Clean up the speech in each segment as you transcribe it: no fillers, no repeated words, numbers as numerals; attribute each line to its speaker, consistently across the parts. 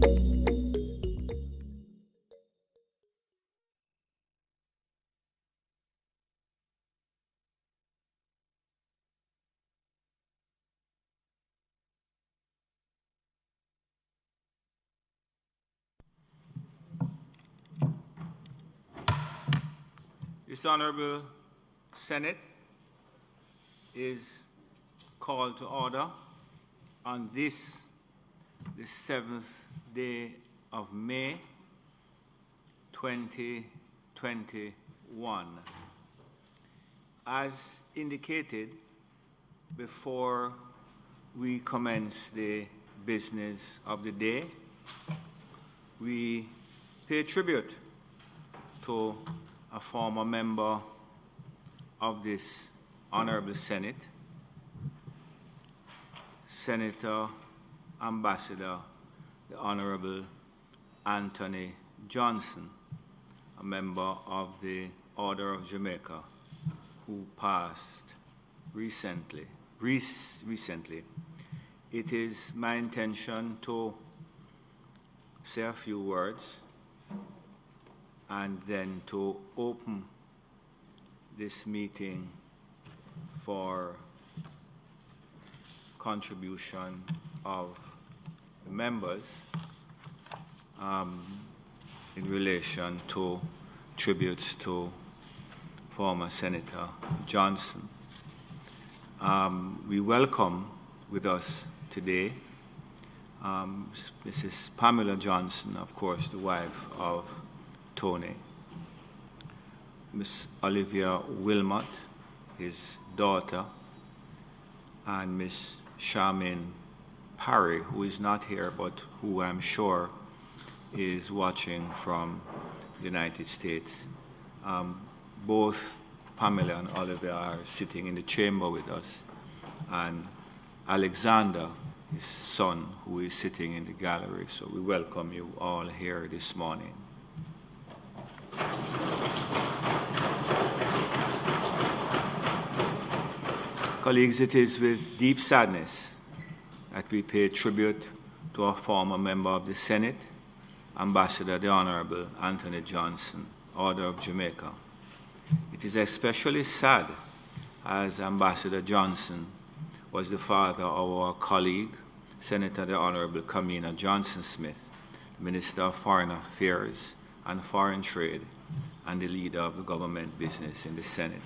Speaker 1: This Honorable Senate is called to order on this, the 7th day of May, 2021. As indicated, before we commence the business of the day, we pay tribute to a former member of this Honorable Senate, Senator Ambassador, the Honorable Anthony Johnson, a member of the Order of Jamaica, who passed recently. It is my intention to say a few words and then to open this meeting for contribution of members in relation to tributes to former Senator Johnson. We welcome with us today Mrs. Pamela Johnson, of course, the wife of Tony, Miss Olivia Wilmot, his daughter, and Miss Charmaine Parry, who is not here but who I'm sure is watching from the United States. Both Pamela and Olivia are sitting in the chamber with us, and Alexander, his son, who is sitting in the gallery. So we welcome you all here this morning. Colleagues, it is with deep sadness that we pay tribute to a former member of the Senate, Ambassador the Honorable Anthony Johnson, Order of Jamaica. It is especially sad as Ambassador Johnson was the father of our colleague, Senator the Honorable Kamina Johnson-Smith, Minister of Foreign Affairs and Foreign Trade, and the leader of the government business in the Senate.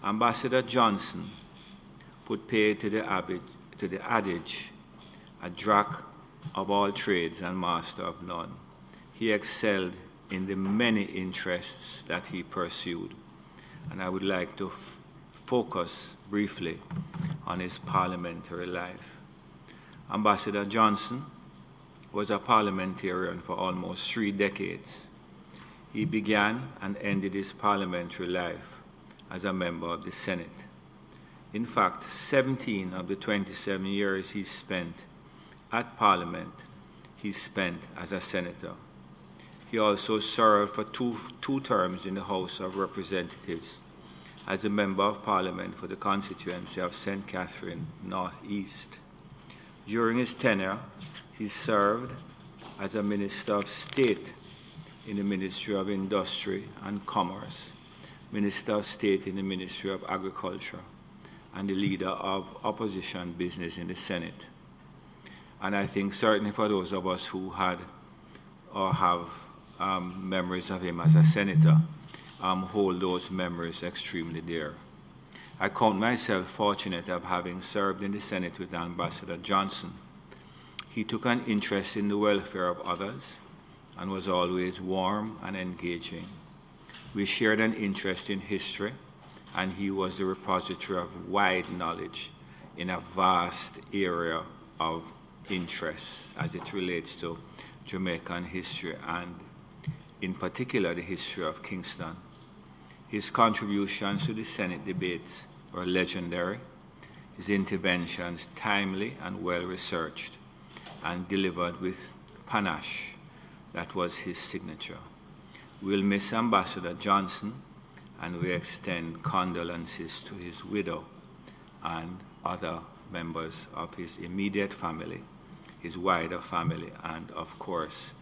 Speaker 1: Ambassador Johnson put paid to the adage, a jack of all trades and master of none. He excelled in the many interests that he pursued, and I would like to focus briefly on his parliamentary life. Ambassador Johnson was a parliamentarian for almost 3 decades. He began and ended his parliamentary life as a member of the Senate. In fact, 17 of the 27 years he spent at Parliament, he spent as a senator. He also served for two terms in the House of Representatives as a member of Parliament for the constituency of St. Catherine North East. During his tenure, he served as a Minister of State in the Ministry of Industry and Commerce, Minister of State in the Ministry of Agriculture, and the leader of opposition business in the Senate. And I think certainly for those of us who had or have memories of him as a senator, hold those memories extremely dear. I count myself fortunate of having served in the Senate with Ambassador Johnson. He took an interest in the welfare of others and was always warm and engaging. We shared an interest in history, and he was the repository of wide knowledge in a vast area of interest as it relates to Jamaican history and in particular the history of Kingston. His contributions to the Senate debates were legendary, his interventions timely and well-researched, and delivered with panache that was his signature. We'll miss Ambassador Johnson, and we extend condolences to his widow and other members of his immediate family, his wider family, and of course,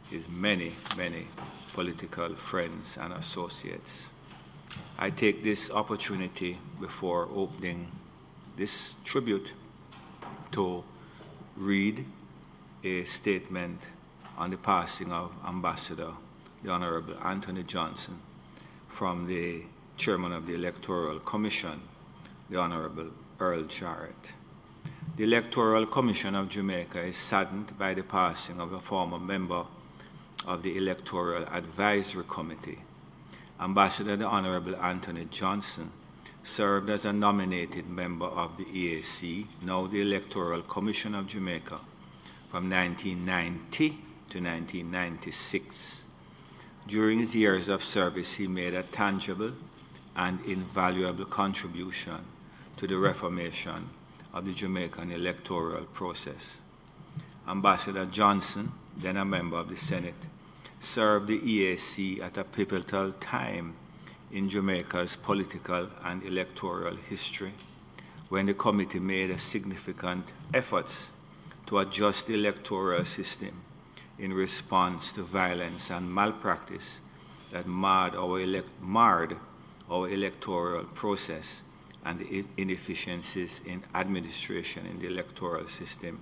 Speaker 1: his many, many political friends and associates. I take this opportunity before opening this tribute to read a statement on the passing of Ambassador, the Honorable Anthony Johnson, from the Chairman of the Electoral Commission, the Honorable Earl Jarrett. The Electoral Commission of Jamaica is saddened by the passing of a former member of the Electoral Advisory Committee. Ambassador the Honorable Anthony Johnson served as a nominated member of the EAC, now the Electoral Commission of Jamaica, from 1990 to 1996. During his years of service, he made a tangible and invaluable contribution to the reformation of the Jamaican electoral process. Ambassador Johnson, then a member of the Senate, served the EAC at a pivotal time in Jamaica's political and electoral history, when the committee made significant efforts to adjust the electoral system in response to violence and malpractice that marred our electoral process and the inefficiencies in administration in the electoral system.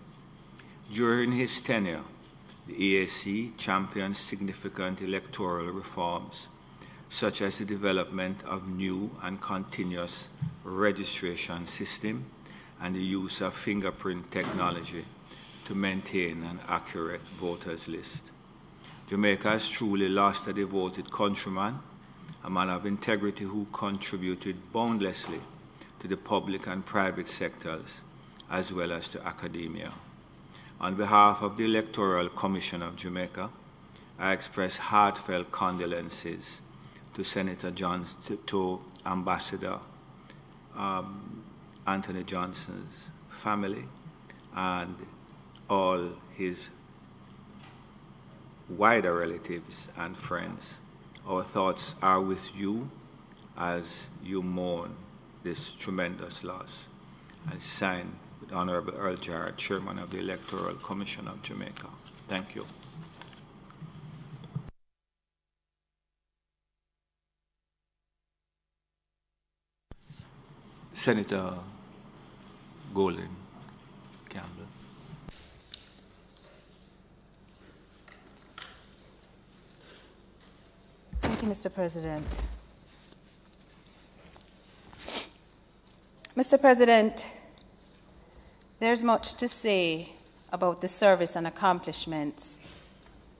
Speaker 1: During his tenure, the EAC championed significant electoral reforms, such as the development of new and continuous registration system and the use of fingerprint technology to maintain an accurate voters list. Jamaica has truly lost a devoted countryman, a man of integrity who contributed boundlessly to the public and private sectors, as well as to academia. On behalf of the Electoral Commission of Jamaica, I express heartfelt condolences to Senator Johnson, to Ambassador Anthony Johnson's family and all his wider relatives and friends. Our thoughts are with you as you mourn this tremendous loss. I sign with Honorable Earl Jarrett, Chairman of the Electoral Commission of Jamaica. Thank you. Senator Golden Campbell.
Speaker 2: Thank you, Mr. President. Mr. President, there's much to say about the service and accomplishments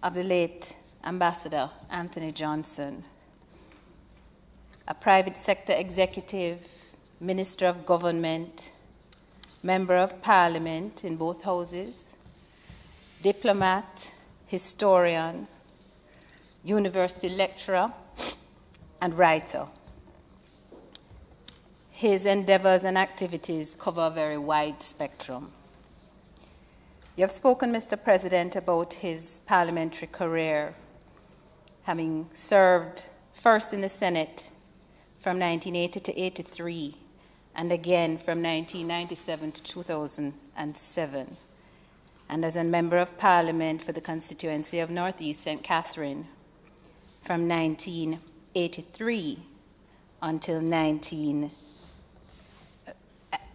Speaker 2: of the late Ambassador Anthony Johnson, a private sector executive, Minister of Government, Member of Parliament in both houses, diplomat, historian, university lecturer, and writer. His endeavors and activities cover a very wide spectrum. You have spoken, Mr. President, about his parliamentary career, having served first in the Senate from 1980 to 83, and again from 1997 to 2007, and as a Member of Parliament for the constituency of North East St. Catherine from 1983 until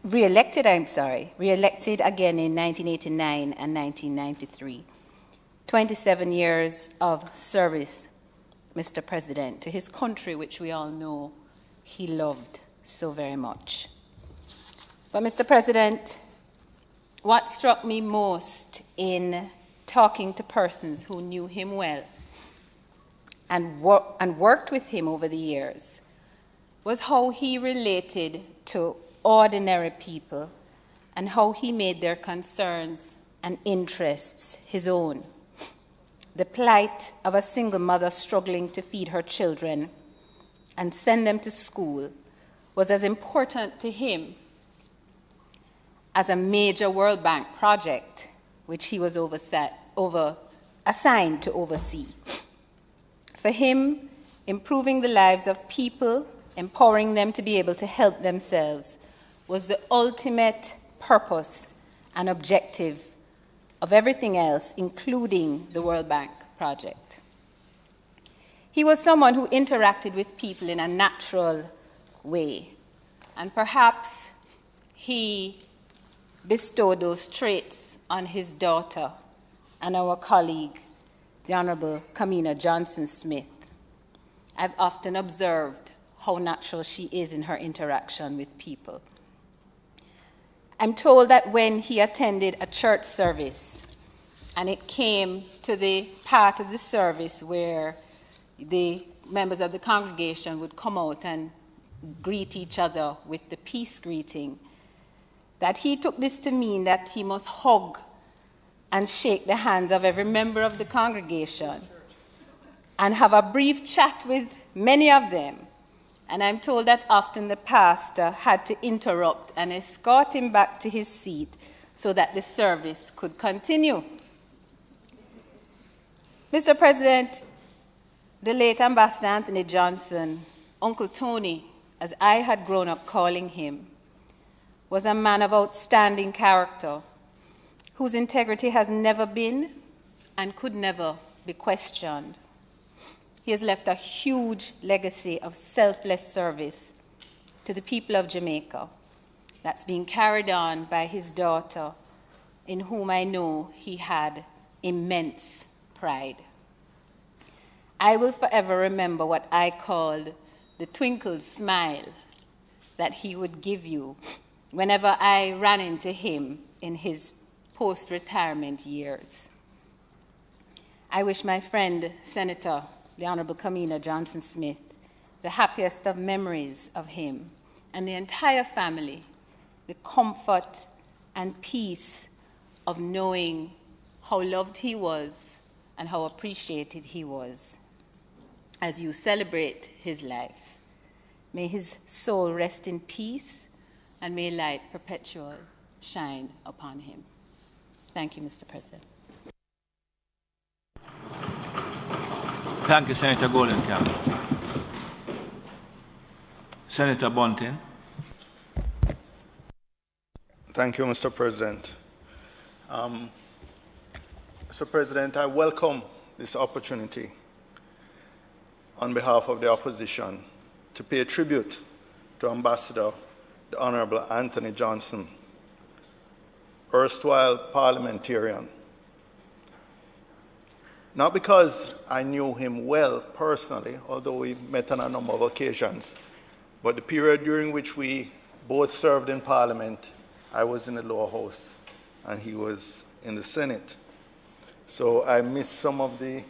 Speaker 2: re-elected again in 1989 and 1993. 27 years of service, Mr. President, to his country, which we all know he loved so very much. But, Mr. President, what struck me most in talking to persons who knew him well and worked with him over the years was how he related to ordinary people and how he made their concerns and interests his own. The plight of a single mother struggling to feed her children and send them to school was as important to him as a major World Bank project, which he was assigned to oversee. For him, improving the lives of people, empowering them to be able to help themselves, was the ultimate purpose and objective of everything else, including the World Bank project. He was someone who interacted with people in a natural way, and perhaps he bestowed those traits on his daughter and our colleague, the Honorable Kamina Johnson-Smith. I've often observed how natural she is in her interaction with people. I'm told that when he attended a church service, and it came to the part of the service where the members of the congregation would come out and greet each other with the peace greeting, that he took this to mean that he must hug and shake the hands of every member of the congregation and have a brief chat with many of them. And I'm told that often the pastor had to interrupt and escort him back to his seat so that the service could continue. Mr. President, the late Ambassador Anthony Johnson, Uncle Tony, as I had grown up calling him, was a man of outstanding character, whose integrity has never been and could never be questioned. He has left a huge legacy of selfless service to the people of Jamaica that's being carried on by his daughter, in whom I know he had immense pride. I will forever remember what I called the twinkled smile that he would give you whenever I ran into him in his post-retirement years. I wish my friend, Senator, the Honorable Kamina Johnson-Smith, the happiest of memories of him and the entire family, the comfort and peace of knowing how loved he was and how appreciated he was. As you celebrate his life, may his soul rest in peace and may light perpetual shine upon him. Thank you, Mr. President.
Speaker 1: Thank you, Senator Goldenkamp. Senator Bunting.
Speaker 3: Thank you, Mr. President. Mr. President, I welcome this opportunity on behalf of the opposition to pay tribute to Ambassador the Honorable Anthony Johnson, erstwhile parliamentarian. Not because I knew him well personally, although we met on a number of occasions, but the period during which we both served in Parliament, I was in the lower house and he was in the Senate. So I miss some of the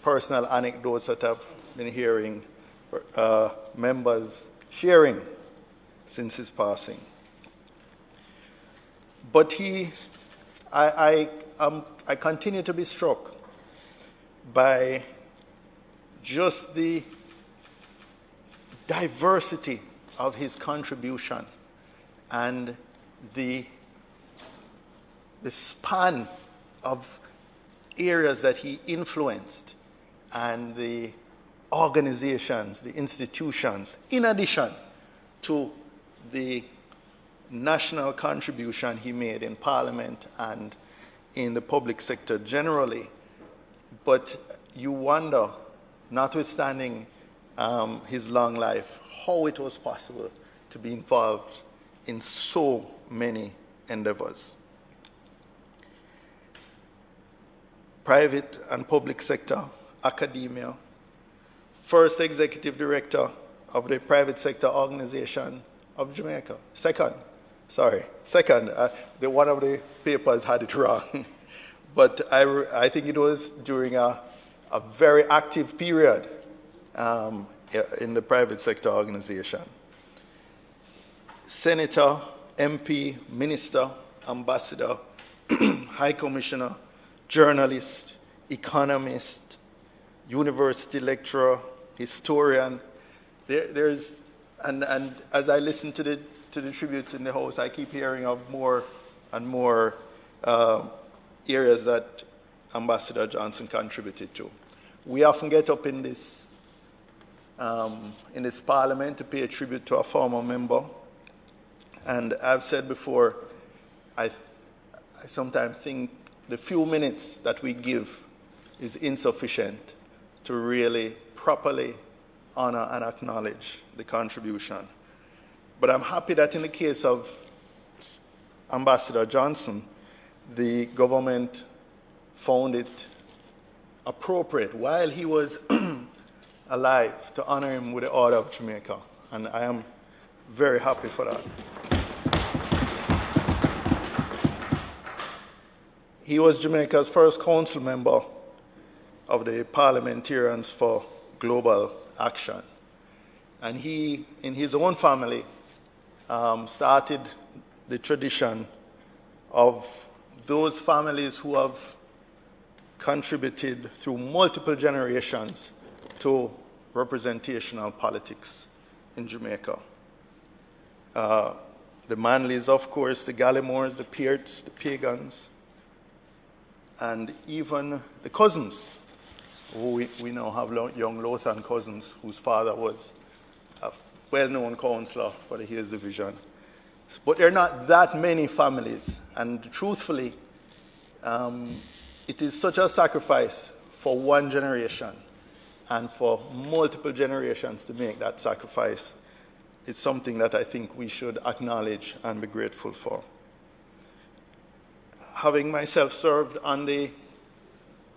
Speaker 3: personal anecdotes that I've been hearing members sharing since his passing. But I continue to be struck by just the diversity of his contribution and the span of areas that he influenced and the organizations, the institutions, in addition to the national contribution he made in Parliament and in the public sector generally. But you wonder, notwithstanding his long life, how it was possible to be involved in so many endeavors. Private and public sector, academia, first executive director of the private sector organization of Jamaica. Second, one of the papers had it wrong. But I think it was during a very active period in the private sector organization. Senator, MP, minister, ambassador, high commissioner, journalist, economist, university lecturer, historian. And as I listen to the tributes in the House, I keep hearing of more and more areas that Ambassador Johnson contributed to. We often get up in this Parliament to pay a tribute to a former member, and I've said before, I sometimes think the few minutes that we give is insufficient to really properly honor and acknowledge the contribution. But I'm happy that in the case of Ambassador Johnson, the government found it appropriate while he was alive to honor him with the Order of Jamaica. And I am very happy for that. He was Jamaica's first council member of the Parliamentarians for Global Action. And he, in his own family, started the tradition of those families who have contributed through multiple generations to representational politics in Jamaica. The Manleys, of course, the Gallimores, the Pearts, the Pagans, and even the Cousins, who we now have young Lothan Cousins, whose father was a well-known councillor for the Hills Division. But there are not that many families, and truthfully, it is such a sacrifice for one generation and for multiple generations to make that sacrifice. It's something that I think we should acknowledge and be grateful for. Having myself served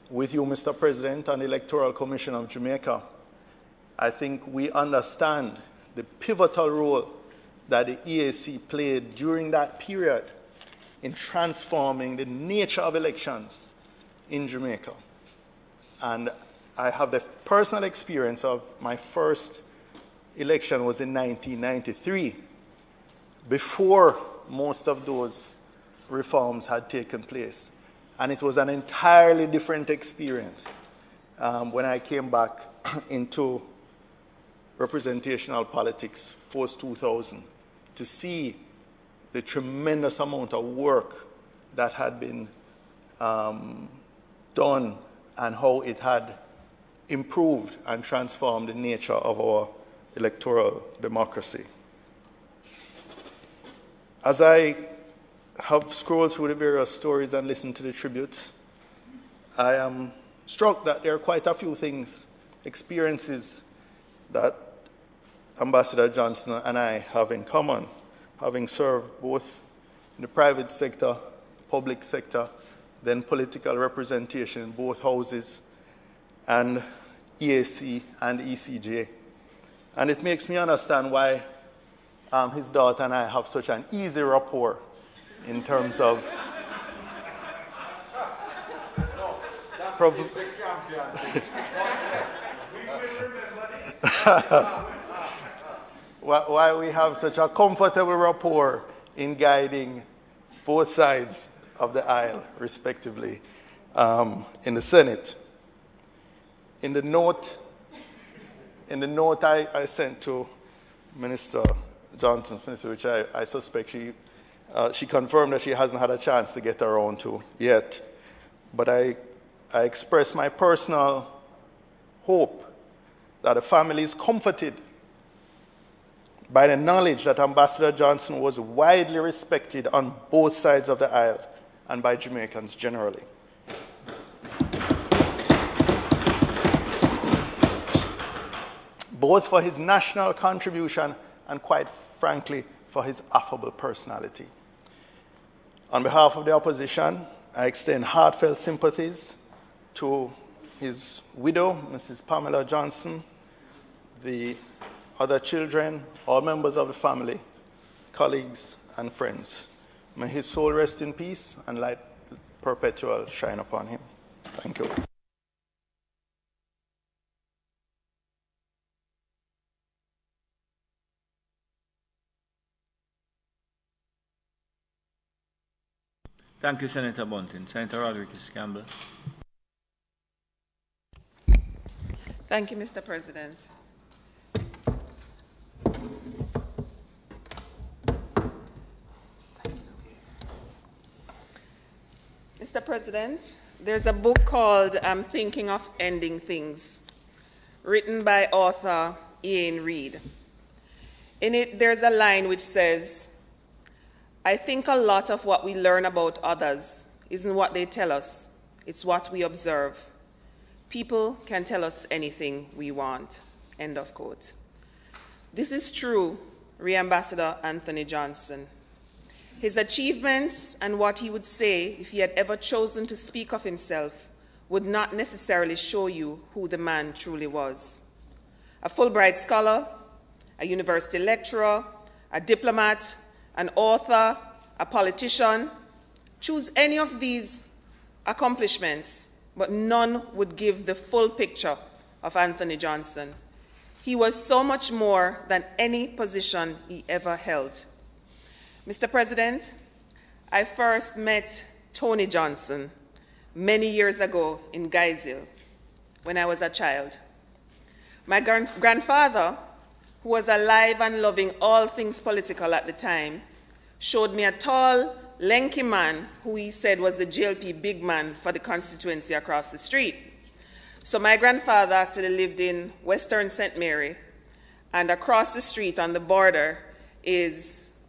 Speaker 3: with you, Mr. President, on the Electoral Commission of Jamaica, I think we understand the pivotal role that the EAC played during that period in transforming the nature of elections in Jamaica. And I have the personal experience of my first election was in 1993, before most of those reforms had taken place. And it was an entirely different experience when I came back into representational politics post-2000 to see the tremendous amount of work that had been done and how it had improved and transformed the nature of our electoral democracy. As I have scrolled through the various stories and listened to the tributes, I am struck that there are quite a few things, experiences that Ambassador Johnson and I have in common, having served both in the private sector, public sector, then political representation in both houses, and EAC and ECJ. And it makes me understand why his daughter and I have such an easy rapport in terms of why we have such a comfortable rapport in guiding both sides of the aisle, respectively, in the Senate. In the note I sent to Minister Johnson, which I suspect she confirmed that she hasn't had a chance to get around to yet, but I expressed my personal hope that the family is comforted by the knowledge that Ambassador Johnson was widely respected on both sides of the aisle and by Jamaicans generally. Both for his national contribution and, quite frankly, for his affable personality. On behalf of the opposition, I extend heartfelt sympathies to his widow, Mrs. Pamela Johnson, the other children, all members of the family, colleagues, and friends. May his soul rest in peace and light perpetual shine upon him. Thank you.
Speaker 1: Thank you, Senator Bunting. Senator Rodriguez Campbell.
Speaker 4: Thank you, Mr. President. Mr. President, there's a book called I'm Thinking of Ending Things, written by author Ian Reid. In it, there's a line which says, I think a lot of what we learn about others isn't what they tell us, it's what we observe. People can tell us anything we want, end of quote. This is true, Re-Ambassador Anthony Johnson. His achievements and what he would say if he had ever chosen to speak of himself would not necessarily show you who the man truly was. A Fulbright scholar, a university lecturer, a diplomat, an author, a politician. Choose any of these accomplishments, but none would give the full picture of Anthony Johnson. He was so much more than any position he ever held. Mr. President, I first met Tony Johnson many years ago in Gainesville when I was a child. My grandfather, who was alive and loving all things political at the time, showed me a tall, lanky man who he said was the JLP big man for the constituency across the street. So my grandfather actually lived in Western St. Mary, and across the street on the border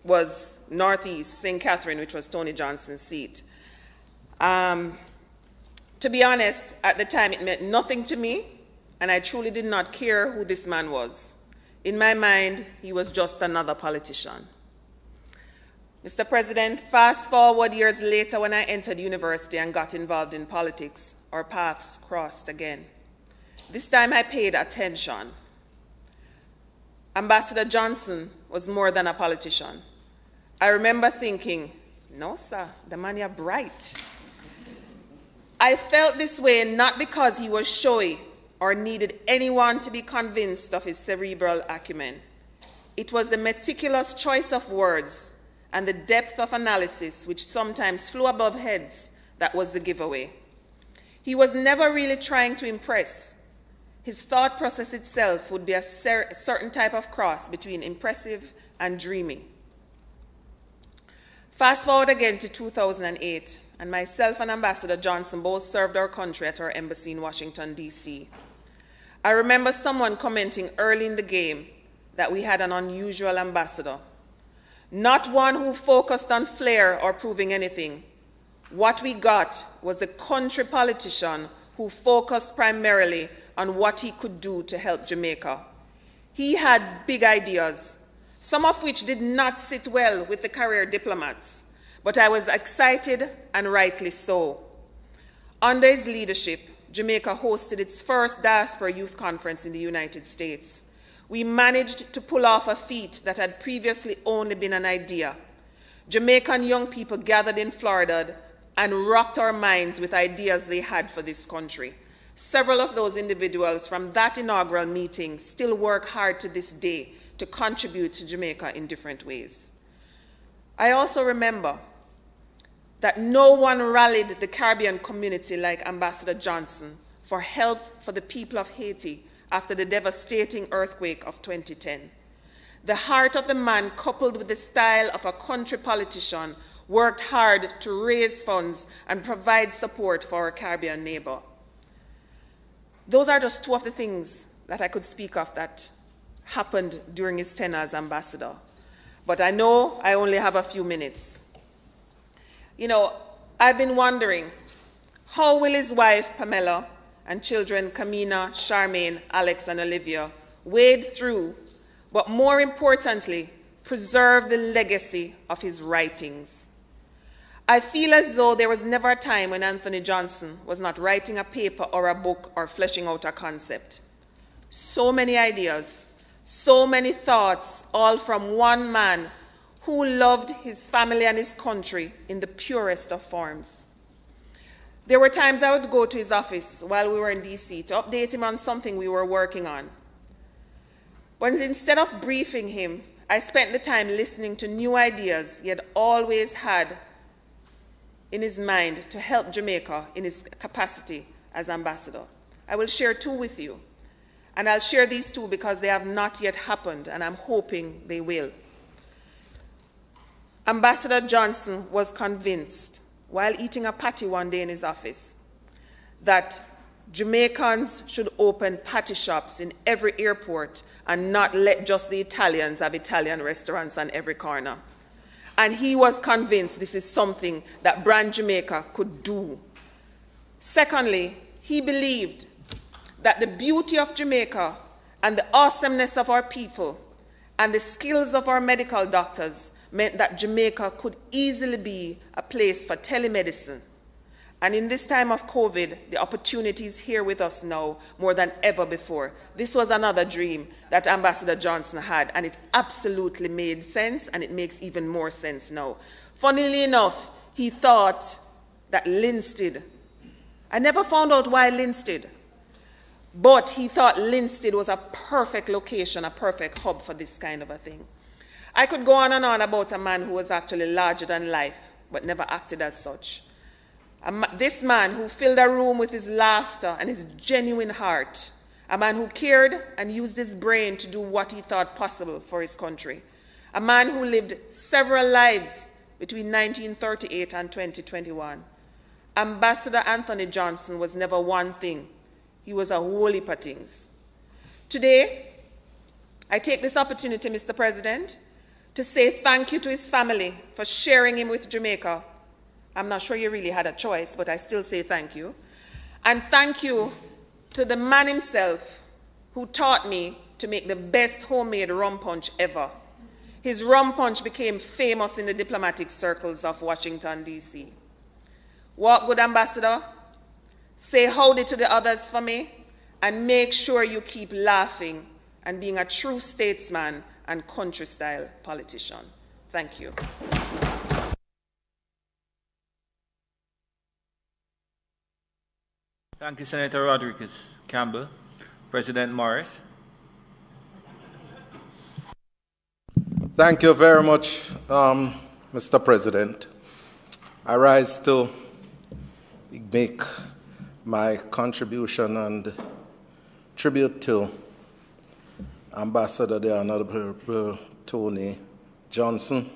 Speaker 4: was Northeast St. Catherine, which was Tony Johnson's seat. To be honest, at the time it meant nothing to me, and I truly did not care who this man was. In my mind, he was just another politician. Mr. President, fast forward years later when I entered university and got involved in politics, our paths crossed again. This time I paid attention. Ambassador Johnson was more than a politician. I remember thinking, no, sir, the man is bright. I felt this way not because he was showy or needed anyone to be convinced of his cerebral acumen. It was the meticulous choice of words and the depth of analysis, which sometimes flew above heads, that was the giveaway. He was never really trying to impress. His thought process itself would be a certain type of cross between impressive and dreamy. Fast forward again to 2008, and myself and Ambassador Johnson both served our country at our embassy in Washington, D.C. I remember someone commenting early in the game that we had an unusual ambassador. Not one who focused on flair or proving anything. What we got was a country politician who focused primarily on what he could do to help Jamaica. He had big ideas, some of which did not sit well with the career diplomats, but I was excited, and rightly so. Under his leadership, Jamaica hosted its first diaspora youth conference in the United States. We managed to pull off a feat that had previously only been an idea. Jamaican young people gathered in Florida and rocked our minds with ideas they had for this country. Several of those individuals from that inaugural meeting still work hard to this day to contribute to Jamaica in different ways. I also remember that no one rallied the Caribbean community like Ambassador Johnson for help for the people of Haiti after the devastating earthquake of 2010. The heart of the man, coupled with the style of a country politician, worked hard to raise funds and provide support for our Caribbean neighbor. Those are just two of the things that I could speak of that happened during his tenure as ambassador. But I know I only have a few minutes. You know, I've been wondering, how will his wife, Pamela, and children, Kamina, Charmaine, Alex, and Olivia, wade through, but more importantly, preserve the legacy of his writings? I feel as though there was never a time when Anthony Johnson was not writing a paper or a book or fleshing out a concept. So many ideas, so many thoughts, all from one man who loved his family and his country in the purest of forms. There were times I would go to his office while we were in DC to update him on something we were working on. But instead of briefing him, I spent the time listening to new ideas he had always had in his mind to help Jamaica in his capacity as ambassador. I will share two with you. And I'll share these two because they have not yet happened, and I'm hoping they will. Ambassador Johnson was convinced, while eating a patty one day in his office, that Jamaicans should open patty shops in every airport and not let just the Italians have Italian restaurants on every corner. And he was convinced this is something that Brand Jamaica could do. Secondly, he believed that the beauty of Jamaica and the awesomeness of our people and the skills of our medical doctors meant that Jamaica could easily be a place for telemedicine. And in this time of COVID, the opportunity is here with us now more than ever before. This was another dream that Ambassador Johnson had, and it absolutely made sense, and it makes even more sense now. Funnily enough, he thought that Linstead, I never found out why Linstead, but he thought Linstead was a perfect location, a perfect hub for this kind of a thing. I could go on and on about a man who was actually larger than life, but never acted as such. This man who filled a room with his laughter and his genuine heart, a man who cared and used his brain to do what he thought possible for his country, a man who lived several lives between 1938 and 2021. Ambassador Anthony Johnson was never one thing. He was a whole heap of things. Today, I take this opportunity, Mr. President, to say thank you to his family for sharing him with Jamaica. I'm not sure you really had a choice, but I still say thank you. And thank you to the man himself who taught me to make the best homemade rum punch ever. His rum punch became famous in the diplomatic circles of Washington, D.C. Walk good, Ambassador. Say howdy to the others for me, and make sure you keep laughing and being a true statesman and country-style politician. Thank you.
Speaker 1: Thank you, Senator Rodriguez Campbell. President Morris.
Speaker 5: Thank you very much, Mr. President. I rise to make my contribution and tribute to Ambassador the Honorable Tony Johnson,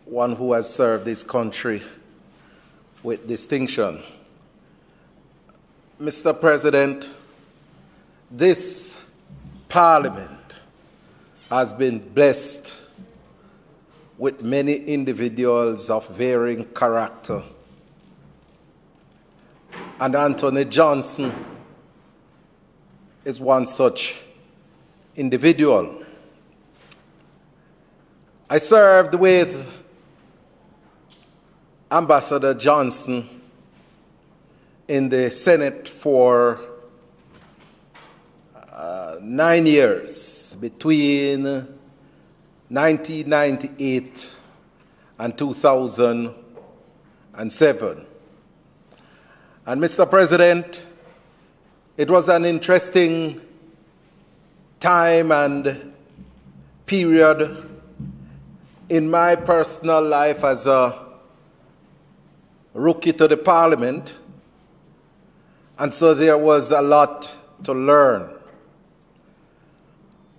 Speaker 5: one who has served this country with distinction. Mr. President, this Parliament has been blessed with many individuals of varying character. And Anthony Johnson is one such individual. I served with Ambassador Johnson in the Senate for 9 years, between 1998 and 2007. And Mr. President, it was an interesting time and period in my personal life as a rookie to the Parliament, and so there was a lot to learn.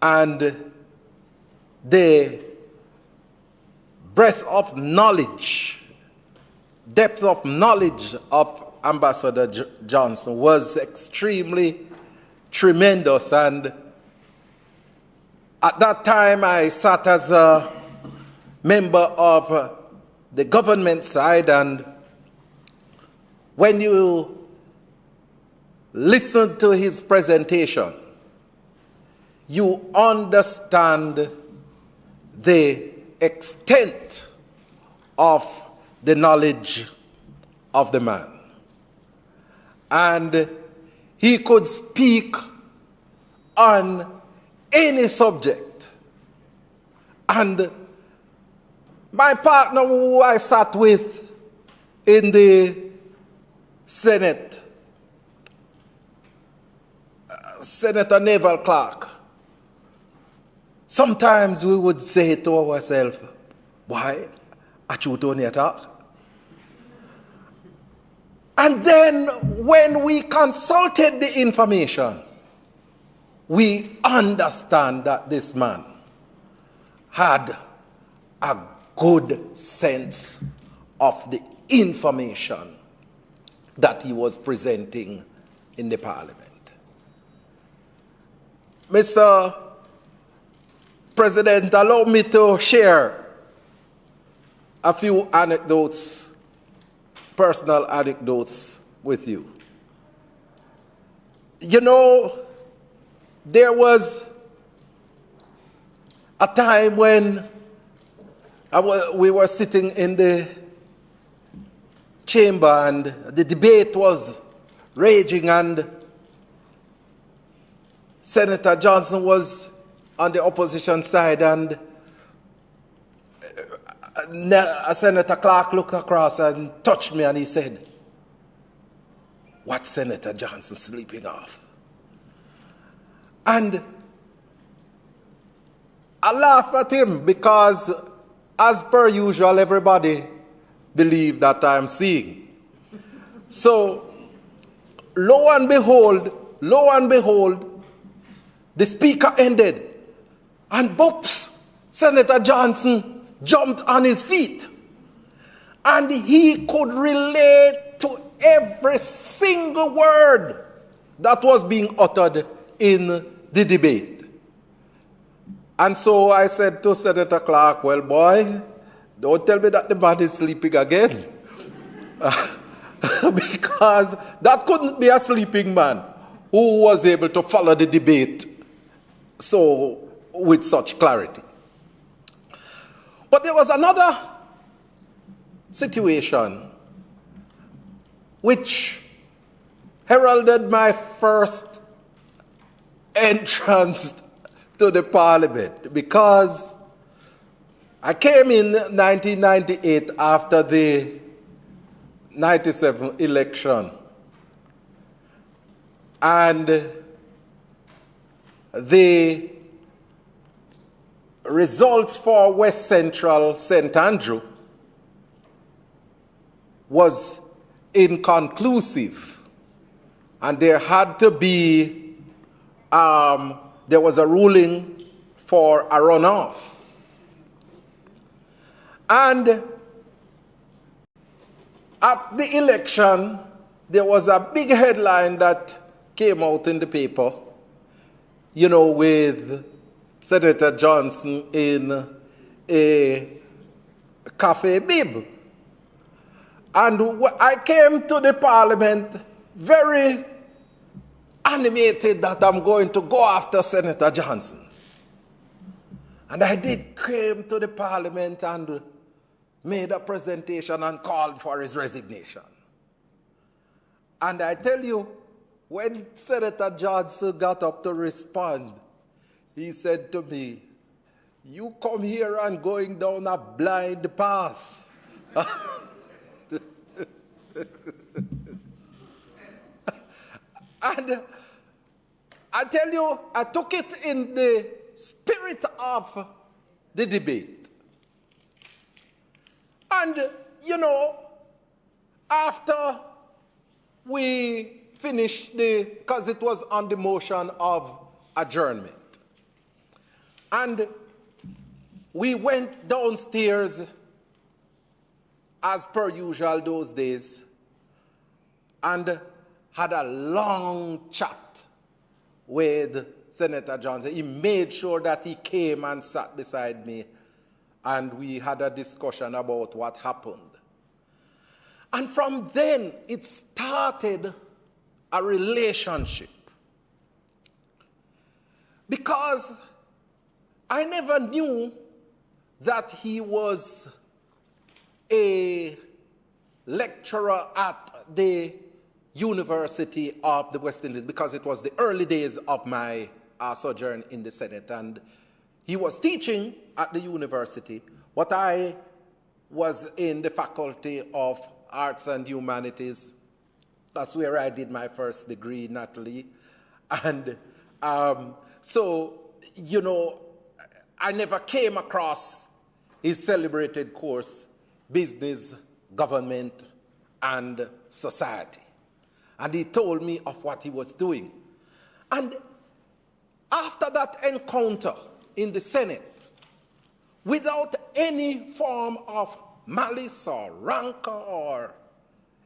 Speaker 5: And the breadth of knowledge, depth of knowledge of Ambassador Johnson was extremely tremendous. And at that time, I sat as a member of the government side, and when you listen to his presentation, you understand the extent of the knowledge of the man. And he could speak on any subject. And my partner who I sat with in the Senate, Senator Neville Clark, sometimes we would say to ourselves, why? I should only talk. And then when we consulted the information, we understand that this man had a good sense of the information that he was presenting in the Parliament. Mr. President, allow me to share a few anecdotes, personal anecdotes with you. You know, there was a time when we were sitting in the chamber and the debate was raging, and Senator Johnson was on the opposition side, and Senator Clark looked across and touched me and he said, "What's Senator Johnson sleeping off?" And I laughed at him because, as per usual, everybody believed that I'm seeing. So, lo and behold, the speaker ended, and boops, Senator Johnson jumped on his feet, and he could relate to every single word that was being uttered in the debate. And so I said to Senator Clark, "Well, boy, don't tell me that the man is sleeping again." Because that couldn't be a sleeping man who was able to follow the debate so with such clarity. But there was another situation which heralded my first entrance to the parliament, because I came in 1998 after the 97 election, and the results for West Central St. Andrew was inconclusive, and there had to be there was a ruling for a runoff. And at the election, there was a big headline that came out in the paper, you know, with Senator Johnson in a cafe bib. And I came to the parliament very animated that I'm going to go after Senator Johnson. And I did came to the parliament and made a presentation and called for his resignation. And I tell you, when Senator Johnson got up to respond, he said to me, "You come here and going down a blind path." And I tell you, I took it in the spirit of the debate. And, you know, after we finished because it was on the motion of adjournment, and we went downstairs as per usual those days and had a long chat with Senator Johnson. He made sure that he came and sat beside me, and we had a discussion about what happened. And from then, it started a relationship. Because I never knew that he was a lecturer at the University of the West Indies, because it was the early days of my sojourn in the Senate, and he was teaching at the university, but I was in the Faculty of Arts and Humanities. That's where I did my first degree, Natalie. And so, you know, I never came across his celebrated course, Business, Government, and Society. And he told me of what he was doing. And after that encounter in the Senate, without any form of malice or rancor or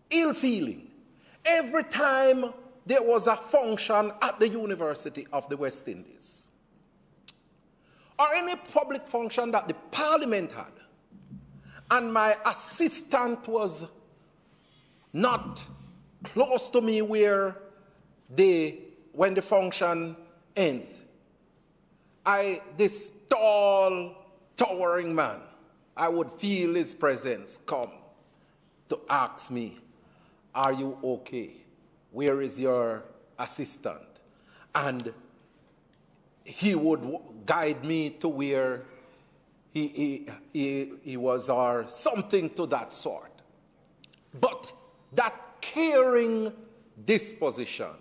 Speaker 5: ill feeling, every time there was a function at the University of the West Indies, or any public function that the Parliament had, and my assistant was not close to me when the function ends, this tall, towering man, I would feel his presence come to ask me, are you okay? Where is your assistant? And he would guide me to where he was, or something to that sort. But that caring disposition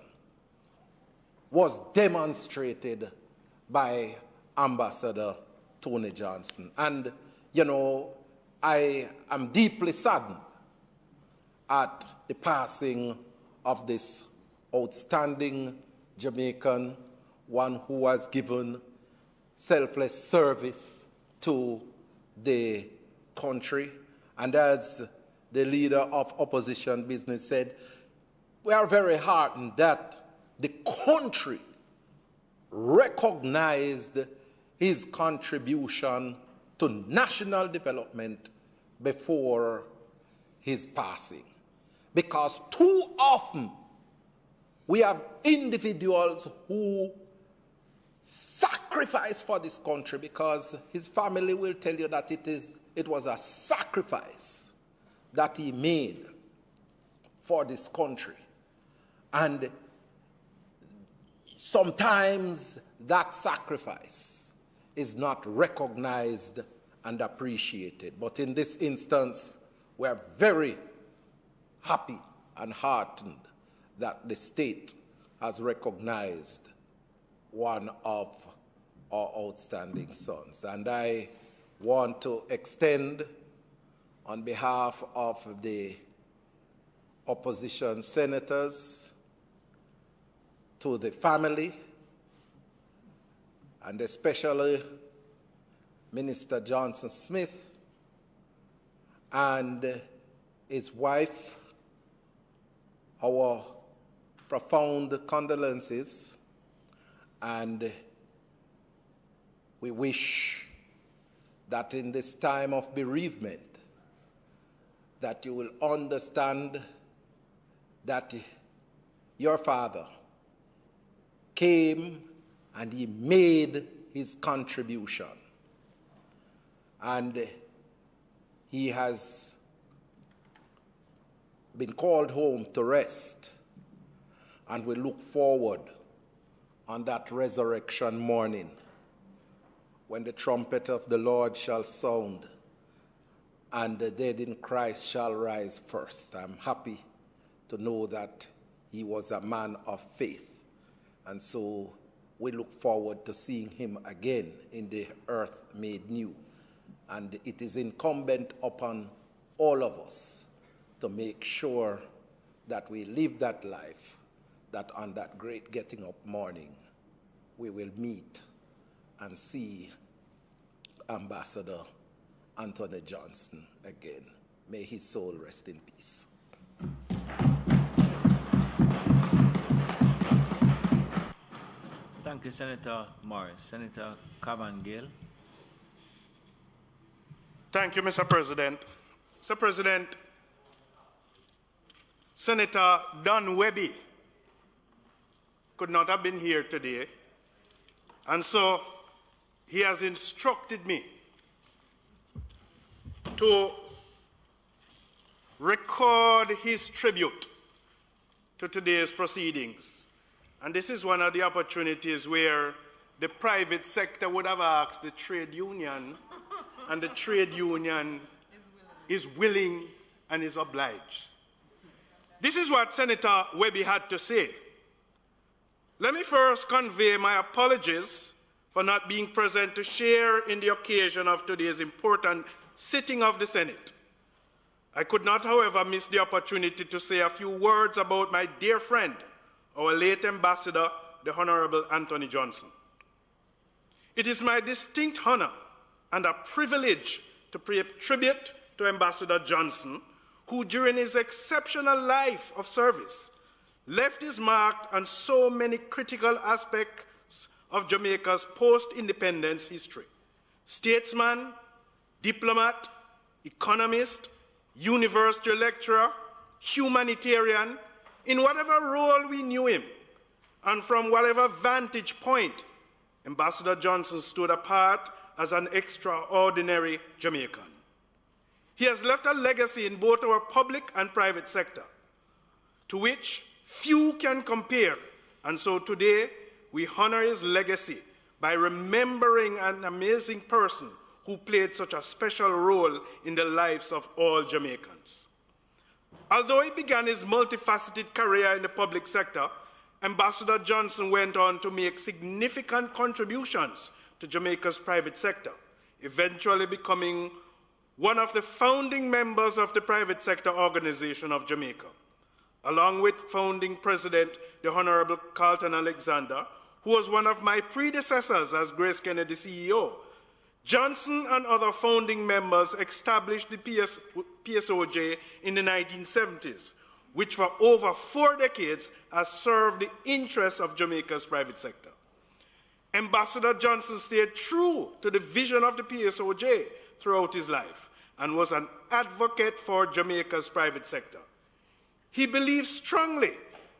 Speaker 5: was demonstrated by Ambassador Tony Johnson. And, you know, I am deeply saddened at the passing of this outstanding Jamaican, one who has given selfless service to the country. And as the leader of opposition business said, we are very heartened that the country recognized his contribution to national development before his passing. Because too often we have individuals who sacrifice for this country, because his family will tell you that it was a sacrifice that he made for this country. And sometimes that sacrifice is not recognized and appreciated. But in this instance, we are very happy and heartened that the state has recognized one of our outstanding sons. And I want to extend, on behalf of the opposition senators, to the family, and especially Minister Johnson Smith and his wife, our profound condolences, and we wish that in this time of bereavement that you will understand that your father came and he made his contribution, and he has been called home to rest, and we look forward on that resurrection morning when the trumpet of the Lord shall sound and the dead in Christ shall rise first. I'm happy to know that he was a man of faith, and so we look forward to seeing him again in the earth made new. And it is incumbent upon all of us to make sure that we live that life, that on that great getting up morning, we will meet and see Ambassador Anthony Johnson again. May his soul rest in peace.
Speaker 1: Thank you, Senator Morris. Senator Cavan-Gill.
Speaker 6: Thank you, Mr. President. Mr. President, Senator Don Webby could not have been here today, and so he has instructed me to record his tribute to today's proceedings. And this is one of the opportunities where the private sector would have asked the trade union, and the trade union is willing and is obliged. This is what Senator Webby had to say. Let me first convey my apologies for not being present to share in the occasion of today's important sitting of the Senate. I could not, however, miss the opportunity to say a few words about my dear friend, our late Ambassador, the Honorable Anthony Johnson. It is my distinct honor and a privilege to pay tribute to Ambassador Johnson, who during his exceptional life of service left his mark on so many critical aspects of Jamaica's post-independence history. Statesman, diplomat, economist, university lecturer, humanitarian, in whatever role we knew him, and from whatever vantage point, Ambassador Johnson stood apart as an extraordinary Jamaican. He has left a legacy in both our public and private sector, to which few can compare, and so today we honor his legacy by remembering an amazing person who played such a special role in the lives of all Jamaicans. Although he began his multifaceted career in the public sector, Ambassador Johnson went on to make significant contributions to Jamaica's private sector, eventually becoming one of the founding members of the Private Sector Organization of Jamaica, along with founding President, the Honorable Carlton Alexander, who was one of my predecessors as Grace Kennedy CEO. Johnson and other founding members established the PSOJ in the 1970s, which for over 4 decades has served the interests of Jamaica's private sector. Ambassador Johnson stayed true to the vision of the PSOJ throughout his life and was an advocate for Jamaica's private sector. He believed strongly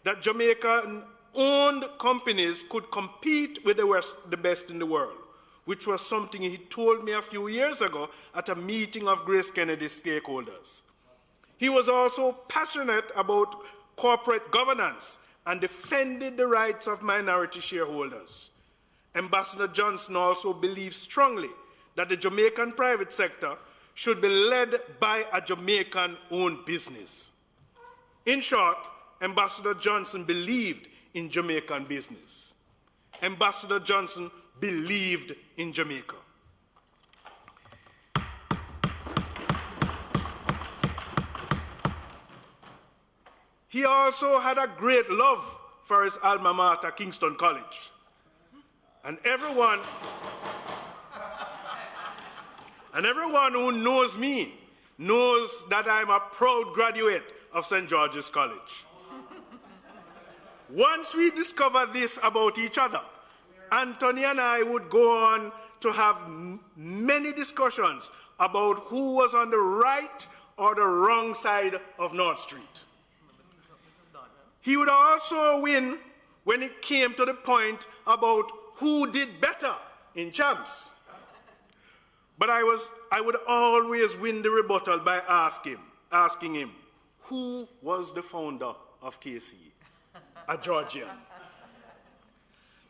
Speaker 6: that Jamaican-owned companies could compete with the best in the world, which was something he told me a few years ago at a meeting of Grace Kennedy's stakeholders. He was also passionate about corporate governance and defended the rights of minority shareholders. Ambassador Johnson also believed strongly that the Jamaican private sector should be led by a Jamaican-owned business. In short, Ambassador Johnson believed in Jamaican business. Ambassador Johnson believed in Jamaica. He also had a great love for his alma mater, Kingston College. And everyone who knows me knows that I'm a proud graduate of St. George's College. Once we discovered this about each other, Anthony and I would go on to have many discussions about who was on the right or the wrong side of North Street. He would also win when it came to the point about who did better in champs. But I would always win the rebuttal by asking him, who was the founder of KC? A Georgian.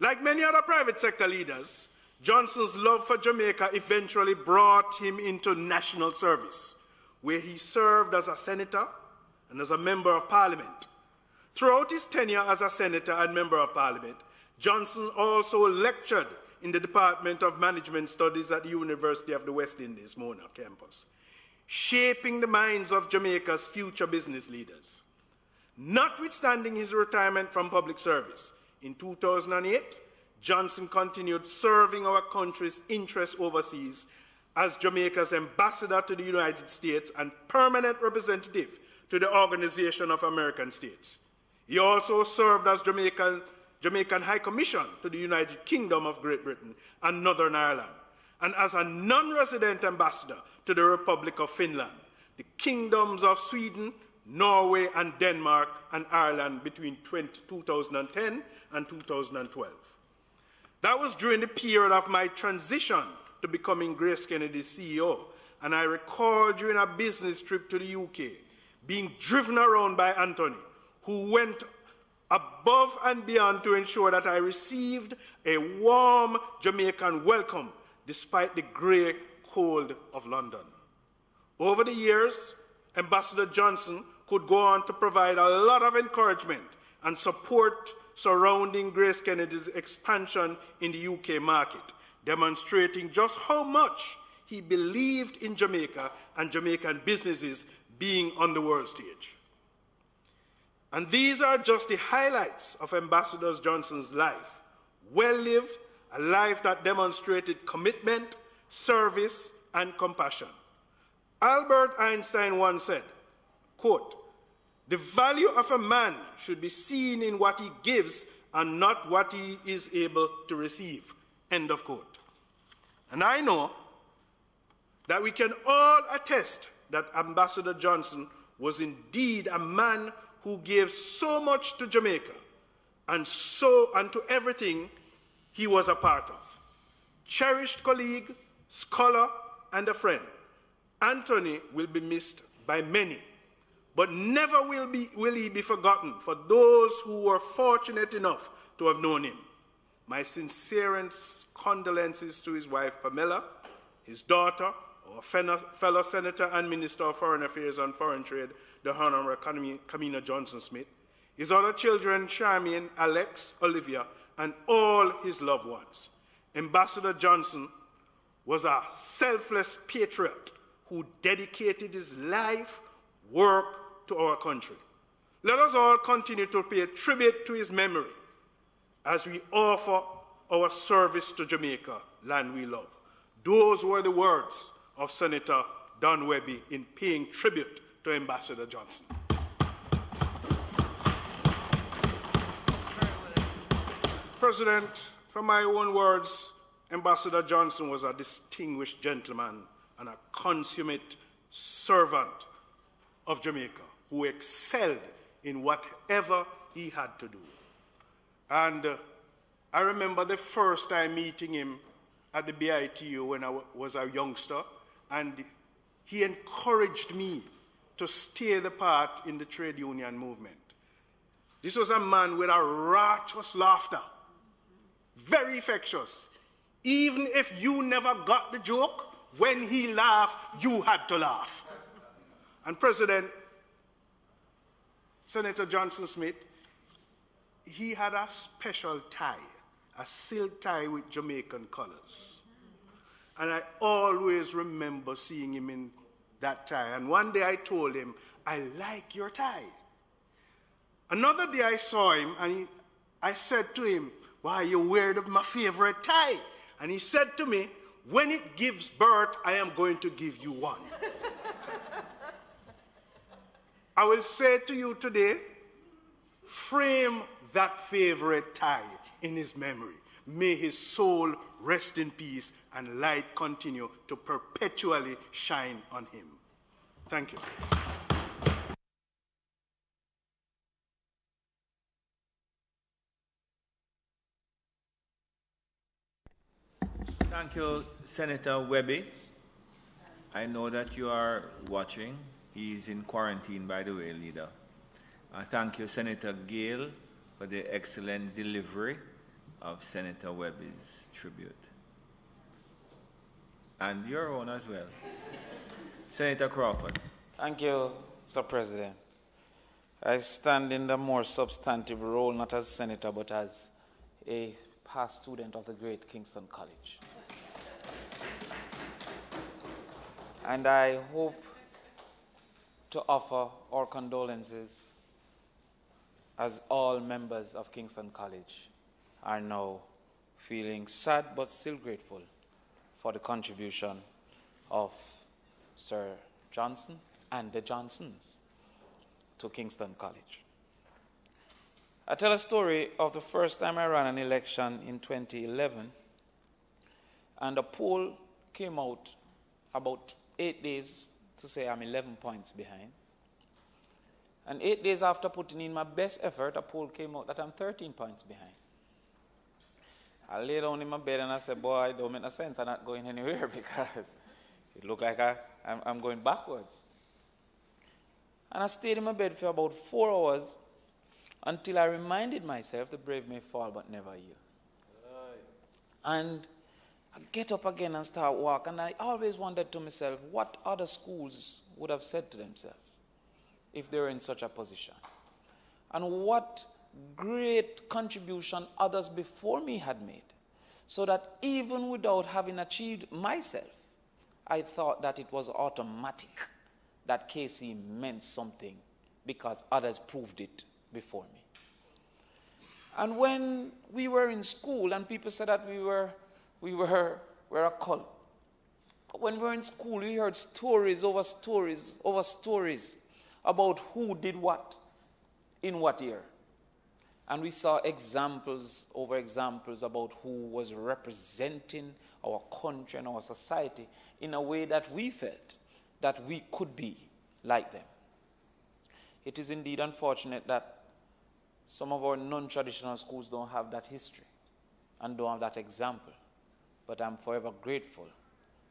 Speaker 6: Like many other private sector leaders, Johnson's love for Jamaica eventually brought him into national service, where he served as a senator and as a member of parliament. Throughout his tenure as a senator and member of parliament, Johnson also lectured in the Department of Management Studies at the University of the West Indies, Mona campus, shaping the minds of Jamaica's future business leaders. Notwithstanding his retirement from public service, in 2008, Johnson continued serving our country's interests overseas as Jamaica's ambassador to the United States and permanent representative to the Organization of American States. He also served as Jamaican High Commission to the United Kingdom of Great Britain and Northern Ireland, and as a non-resident ambassador to the Republic of Finland, the kingdoms of Sweden, Norway, and Denmark and Ireland between 2010 and 2012. That was during the period of my transition to becoming Grace Kennedy's CEO, and I recall during a business trip to the UK, being driven around by Anthony, who went above and beyond to ensure that I received a warm Jamaican welcome despite the grey cold of London. Over the years, Ambassador Johnson could go on to provide a lot of encouragement and support surrounding Grace Kennedy's expansion in the UK market, demonstrating just how much he believed in Jamaica and Jamaican businesses being on the world stage. And these are just the highlights of Ambassador Johnson's life. Well-lived, a life that demonstrated commitment, service, and compassion. Albert Einstein once said, quote, "The value of a man should be seen in what he gives and not what he is able to receive. End of quote. And I know that we can all attest that Ambassador Johnson was indeed a man who gave so much to Jamaica and to everything he was a part of. Cherished colleague, scholar, and a friend, Anthony will be missed by many, but never will he be forgotten for those who were fortunate enough to have known him. My sincerest condolences to his wife Pamela, his daughter, our fellow Senator and Minister of Foreign Affairs and Foreign Trade, the Honorable Kamina Johnson-Smith, his other children, Charmian, Alex, Olivia, and all his loved ones. Ambassador Johnson was a selfless patriot who dedicated his life, work to our country. Let us all continue to pay tribute to his memory as we offer our service to Jamaica, land we love. Those were the words of Senator Don Webby in paying tribute to Ambassador Johnson. President, from my own words, Ambassador Johnson was a distinguished gentleman and a consummate servant of Jamaica who excelled in whatever he had to do. And I remember the first time meeting him at the BITU when I was a youngster, and he encouraged me to stay the part in the trade union movement. This was a man with a righteous laughter, very infectious. Even if you never got the joke, when he laughed, you had to laugh. And President, Senator Johnson-Smith, he had a special tie, a silk tie with Jamaican colors. And I always remember seeing him in that tie. And one day I told him, I like your tie. Another day I saw him and I said to him, why, you wear my favorite tie? And he said to me, when it gives birth, I am going to give you one. I will say to you today, frame that favorite tie in his memory. May his soul rest in peace and light continue to perpetually shine on him. Thank you.
Speaker 1: Thank you, Senator Webby. I know that you are watching. He's in quarantine, by the way, Leader. Thank you, Senator Gale, for the excellent delivery of Senator Webby's tribute. And your own as well. Senator Crawford.
Speaker 7: Thank you, Sir President. I stand in the more substantive role, not as senator, but as a past student of the great Kingston College. And I hope to offer our condolences as all members of Kingston College are now feeling sad but still grateful for the contribution of Sir Johnson and the Johnsons to Kingston College. I tell a story of the first time I ran an election in 2011, and a poll came out about 8 days to say I'm 11 points behind. And 8 days after putting in my best effort, a poll came out that I'm 13 points behind. I lay down in my bed and I said, boy, it don't make no sense. I'm not going anywhere because it looked like I'm going backwards. And I stayed in my bed for about 4 hours until I reminded myself, the brave may fall but never yield. And I get up again and start walking, and I always wondered to myself, what other schools would have said to themselves if they were in such a position? And what great contribution others before me had made, so that even without having achieved myself, I thought that it was automatic that KC meant something because others proved it before me. And when we were in school and people said that we were a cult, but when we were in school, we heard stories over stories over stories about who did what in what year. And we saw examples over examples about who was representing our country and our society in a way that we felt that we could be like them. It is indeed unfortunate that some of our non-traditional schools don't have that history and don't have that example. But I'm forever grateful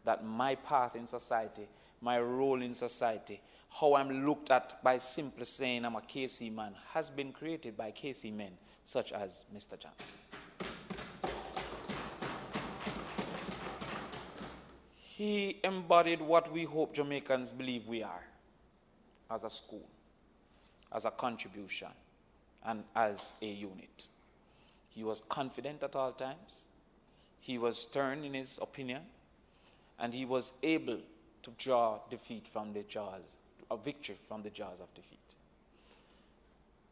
Speaker 7: that my path in society, my role in society, how I'm looked at by simply saying I'm a KC man, has been created by KC men such as Mr. Johnson. He embodied what we hope Jamaicans believe we are as a school, as a contribution, and as a unit. He was confident at all times. He was stern in his opinion, and he was able to draw defeat from the jaws, a victory from the jaws of defeat.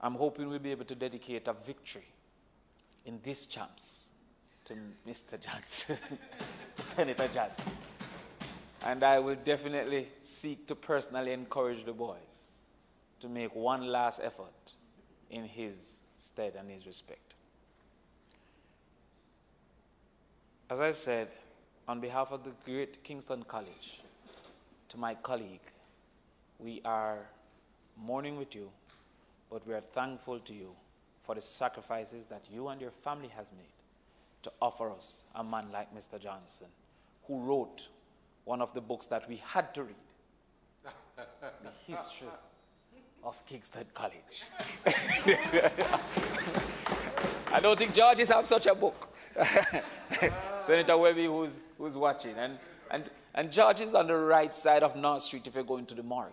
Speaker 7: I'm hoping we'll be able to dedicate a victory in these champs to Mr. Johnson, Senator Johnson. And I will definitely seek to personally encourage the boys to make one last effort in his stead and his respect. As I said, on behalf of the great Kingston College, to my colleague, we are mourning with you, but we are thankful to you for the sacrifices that you and your family has made to offer us a man like Mr. Johnson, who wrote one of the books that we had to read, The History of Kingston College. I don't think Georges have such a book. Senator Webby, who's watching. And George is on the right side of North Street if you're going to the morgue.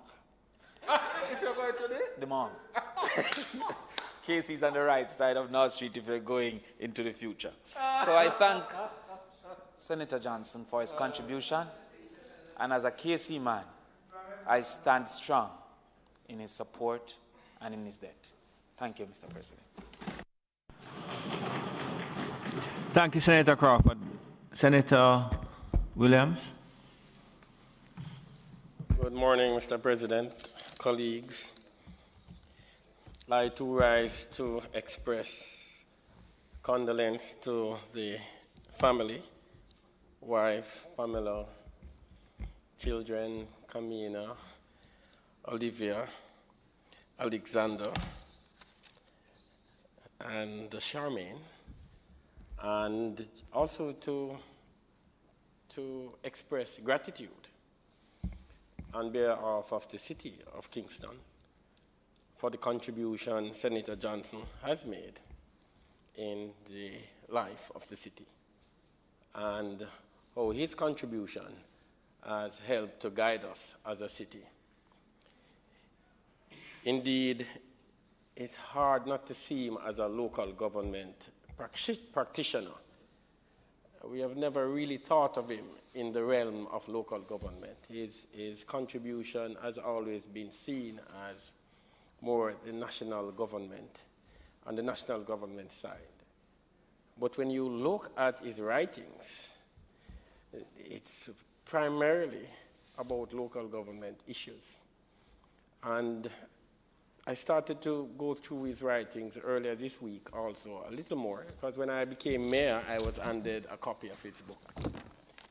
Speaker 5: If you're going to
Speaker 7: the morgue. Casey's on the right side of North Street if you're going into the future. So I thank Senator Johnson for his contribution. And as a KC man, I stand strong in his support and in his debt. Thank you, Mr. President.
Speaker 1: Thank you, Senator Crawford. Senator Williams.
Speaker 8: Good morning, Mr. President, colleagues. I too rise to express condolence to the family, wife, Pamela, children, Camina, Olivia, Alexander, and Charmaine, and also to express gratitude on behalf of the city of Kingston for the contribution Senator Johnson has made in the life of the city, and how his contribution has helped to guide us as a city. Indeed, it's hard not to see him as a local government practitioner. We have never really thought of him in the realm of local government. His contribution has always been seen as more the national government, on the national government side. But when you look at his writings, it's primarily about local government issues. And I started to go through his writings earlier this week also, a little more, because when I became mayor, I was handed a copy of his book.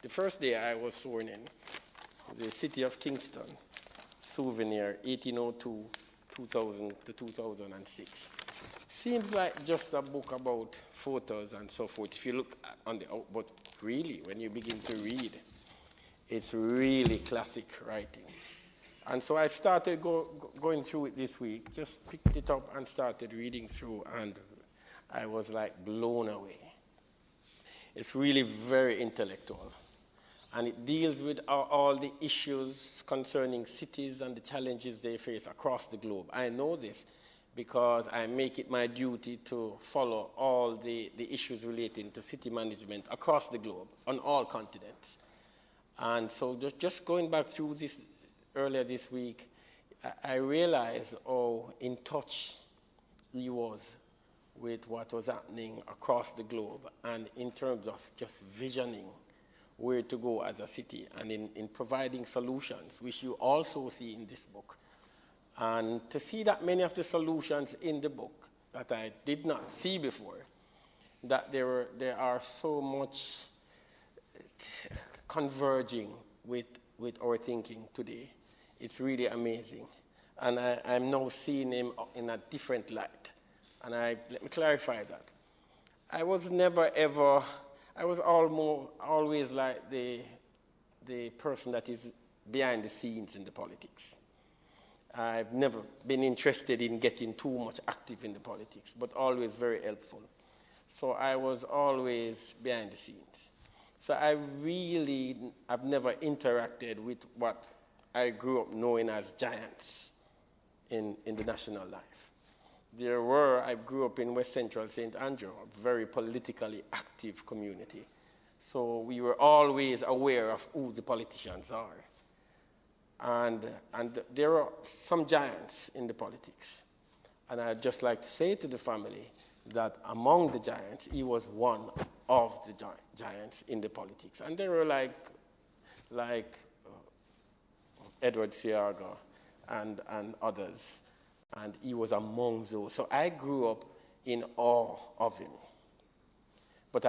Speaker 8: The first day I was sworn in, the City of Kingston, Souvenir, 1802, 2000 to 2006. Seems like just a book about photos and so forth, if you look on the out, but really, when you begin to read, it's really classic writing. And so I started going through it this week, just picked it up and started reading through, and I was like blown away. It's really very intellectual, and it deals with all the issues concerning cities and the challenges they face across the globe. I know this because I make it my duty to follow all the issues relating to city management across the globe, on all continents. And so just going back through this earlier this week, I realized how in touch he was with what was happening across the globe, and in terms of just visioning where to go as a city, and in providing solutions, which you also see in this book. And to see that many of the solutions in the book that I did not see before, that there are so much converging with our thinking today. It's really amazing. And I'm now seeing him in a different light. And let me clarify that. I was always like the person that is behind the scenes in the politics. I've never been interested in getting too much active in the politics, but always very helpful. So I was always behind the scenes. So I've never interacted with what I grew up knowing as giants in the national life. I grew up in West Central St. Andrew, a very politically active community. So we were always aware of who the politicians are. And there are some giants in the politics. And I'd just like to say to the family that among the giants, he was one of the giants in the politics. And there were like Edward Seaga and others. And he was among those. So I grew up in awe of him. But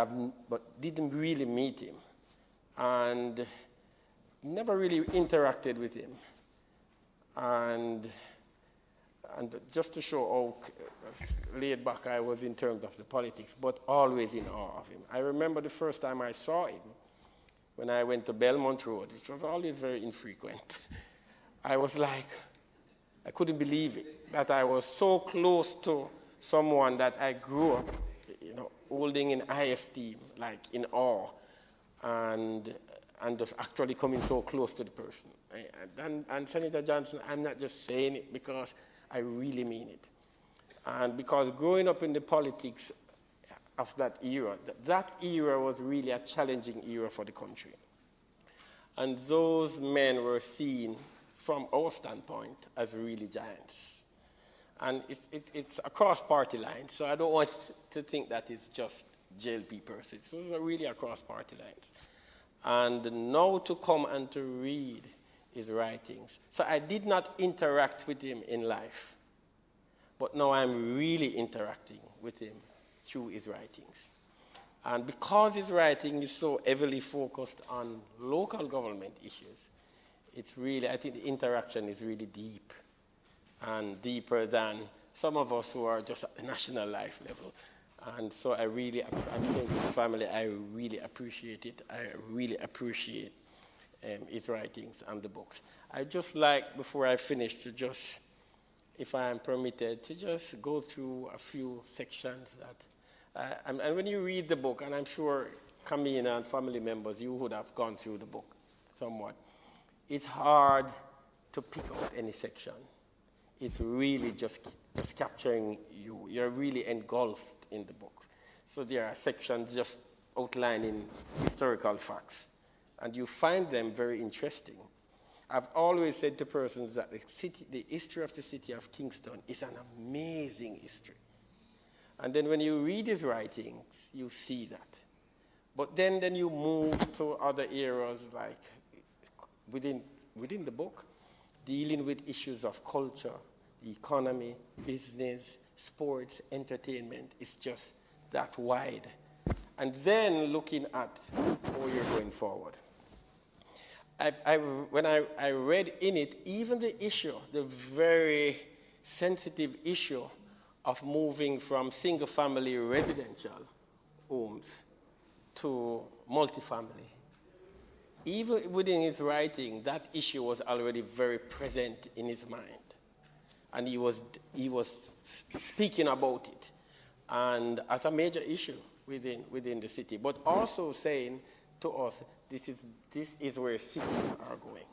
Speaker 8: didn't really meet him. And never really interacted with him. And just to show how laid back I was in terms of the politics, but always in awe of him. I remember the first time I saw him, when I went to Belmont Road, which was always very infrequent. I was like, I couldn't believe it, that I was so close to someone that I grew up, holding in high esteem, like in awe, and just actually coming so close to the person. And Senator Johnson, I'm not just saying it because I really mean it. And because growing up in the politics of that era was really a challenging era for the country. And those men were seen from our standpoint as really giants. And it's across party lines, so I don't want to think that it's just JLP persons. Those are really across party lines. And now to come and to read his writings. So I did not interact with him in life, but now I'm really interacting with him through his writings. And because his writing is so heavily focused on local government issues, it's really, I think the interaction is really deep and deeper than some of us who are just at the national life level. And so I'm saying to the family, I really appreciate it. I really appreciate his writings and the books. I just like, before I finish, to just, if I am permitted, to just go through a few sections that, and when you read the book, and I'm sure Kamina and family members, you would have gone through the book somewhat, it's hard to pick out any section. It's really just capturing you. You're really engulfed in the book. So there are sections just outlining historical facts, and you find them very interesting. I've always said to persons that the history of the city of Kingston is an amazing history. And then when you read his writings, you see that. But then you move to other areas, like within the book, dealing with issues of culture, the economy, business, sports, entertainment. It's just that wide. And then looking at how you're going forward. When I read in it, even the issue, the very sensitive issue of moving from single-family residential homes to multifamily, even within his writing, that issue was already very present in his mind. And he was speaking about it, and as a major issue within the city, but also saying to us, this is where cities are going.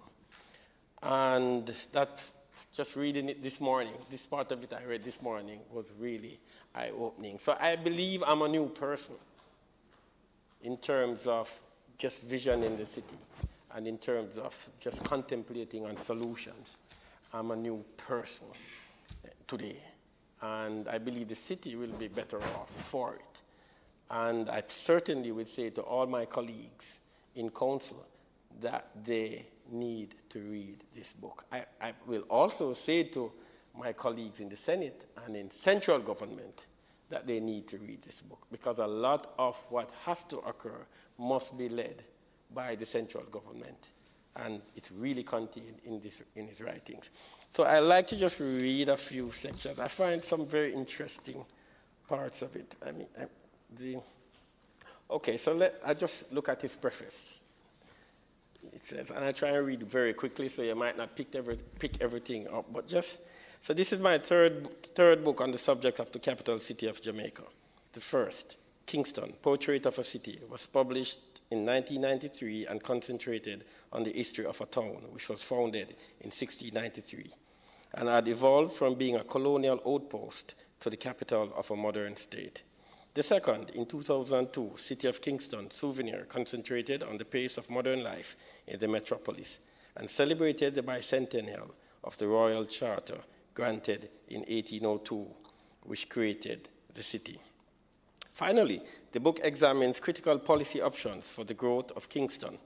Speaker 8: And that, just reading it this morning, this part of it I read this morning was really eye-opening. So I believe I'm a new person in terms of just vision in the city and in terms of just contemplating on solutions. I'm a new person today, and I believe the city will be better off for it. And I certainly would say to all my colleagues in council that they need to read this book. I will also say to my colleagues in the Senate and in central government that they need to read this book, because a lot of what has to occur must be led by the central government, and it's really contained in his writings. So I like to just read a few sections. I find some very interesting parts of it. Okay, so I just look at his preface. It says, and I try and read very quickly, so you might not pick everything up, but just, so this is my third book on the subject of the capital city of Jamaica. The first, Kingston, Portrait of a City, was published in 1993 and concentrated on the history of a town, which was founded in 1693, and had evolved from being a colonial outpost to the capital of a modern state. The second, in 2002, City of Kingston, Souvenir, concentrated on the pace of modern life in the metropolis and celebrated the bicentennial of the Royal Charter granted in 1802, which created the city. Finally, the book examines critical policy options for the growth of Kingston.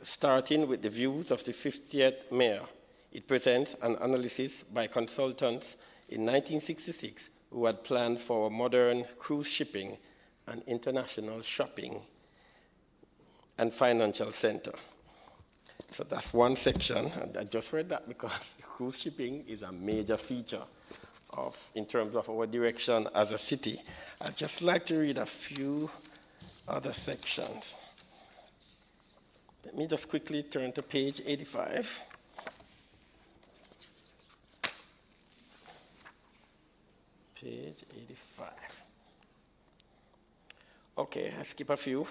Speaker 8: Starting with the views of the 50th mayor, it presents an analysis by consultants in 1966 who had planned for a modern cruise shipping and international shopping and financial center. So that's one section, and I just read that because cruise shipping is a major feature in terms of our direction as a city. I'd just like to read a few other sections. Let me just quickly turn to page 85. Page 85. Okay, I skip a few.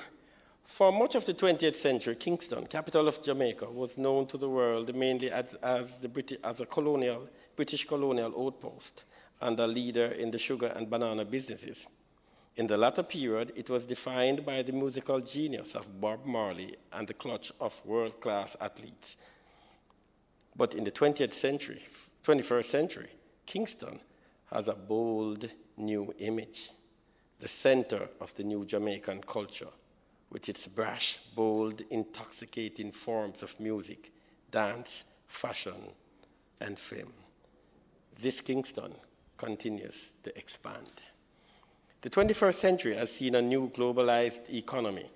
Speaker 8: For much of the 20th century, Kingston, capital of Jamaica, was known to the world mainly as a British colonial outpost and a leader in the sugar and banana businesses. In the latter period, it was defined by the musical genius of Bob Marley and the clutch of world-class athletes. But in the 21st century, Kingston has a bold new image, the center of the new Jamaican culture, with its brash, bold, intoxicating forms of music, dance, fashion, and film. This Kingston continues to expand. The 21st century has seen a new globalized economy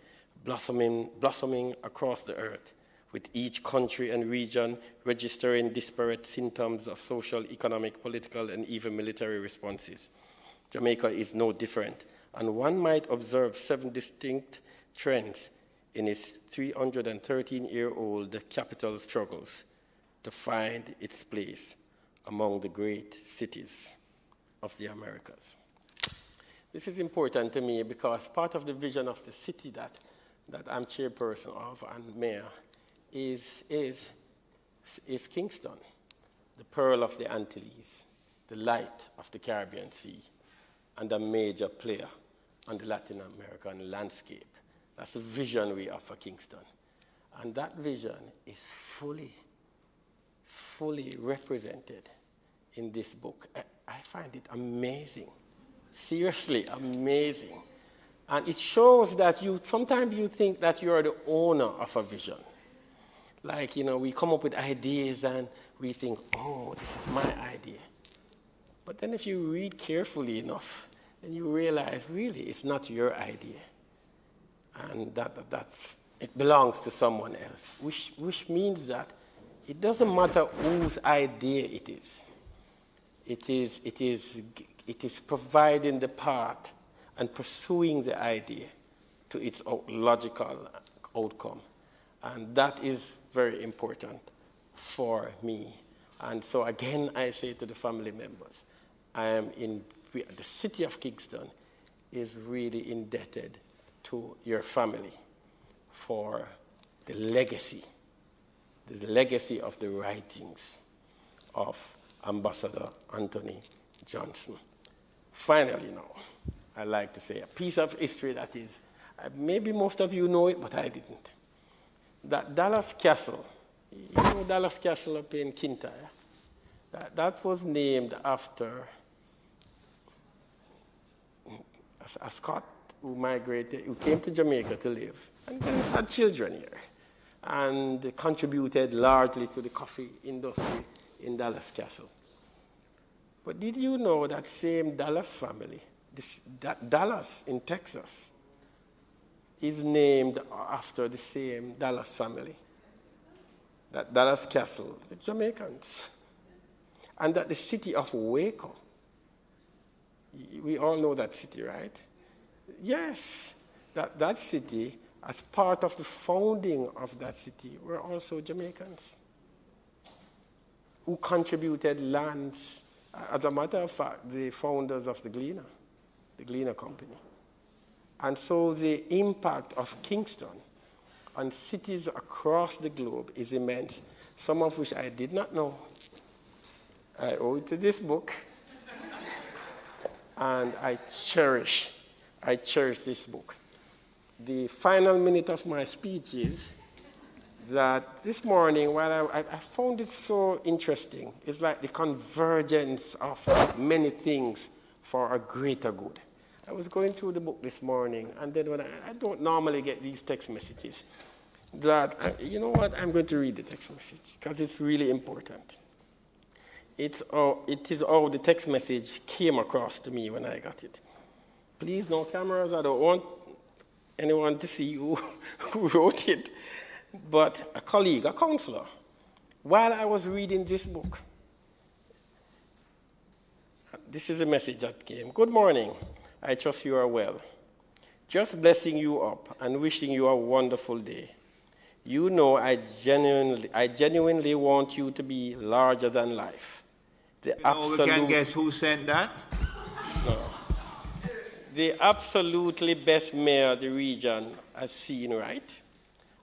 Speaker 8: blossoming across the earth, with each country and region registering disparate symptoms of social, economic, political, and even military responses. Jamaica is no different, and one might observe 7 distinct trends in its 313-year-old capital struggles to find its place among the great cities of the Americas. This is important to me because part of the vision of the city that I'm chairperson of and mayor is Kingston, the pearl of the Antilles, the light of the Caribbean Sea, and a major player on the Latin American landscape. That's the vision we have for Kingston. And that vision is fully represented in this book. I find it amazing, seriously amazing. And it shows that sometimes you think that you are the owner of a vision. Like, we come up with ideas and we think, oh, this is my idea. But then if you read carefully enough, then you realize, really, it's not your idea. And it belongs to someone else, which means that it doesn't matter whose idea it is. It is providing the path and pursuing the idea to its logical outcome. And that is very important for me. And so again, I say to the family members, the city of Kingston is really indebted to your family for the legacy of the writings of Ambassador Anthony Johnson. Finally now, I like to say a piece of history that is, maybe most of you know it, but I didn't. That Dallas Castle, you know Dallas Castle up in Kintyre? That was named after a Scot who came to Jamaica to live, and then had children here, and contributed largely to the coffee industry in Dallas Castle. But did you know that same Dallas family, that Dallas in Texas, is named after the same Dallas family? That Dallas Castle, the Jamaicans. And that the city of Waco, we all know that city, right? Yes, that city, as part of the founding of that city, were also Jamaicans who contributed lands. As a matter of fact, the founders of the Gleaner Company. And so the impact of Kingston on cities across the globe is immense, some of which I did not know. I owe it to this book, and I cherish this book. The final minute of my speech is that this morning, while I found it so interesting, it's like the convergence of many things for a greater good. I was going through the book this morning, and then when I don't normally get these text messages, that, you know what, I'm going to read the text message, because it's really important. It is how the text message came across to me when I got it. Please, no cameras, I don't want anyone to see who wrote it, but a colleague, a counselor, while I was reading this book. This is the message that came. Good morning. I trust you are well. Just blessing you up and wishing you a wonderful day. You know I genuinely want you to be larger than life. We
Speaker 1: can guess who sent that?
Speaker 8: No. The absolutely best mayor the region has seen, right?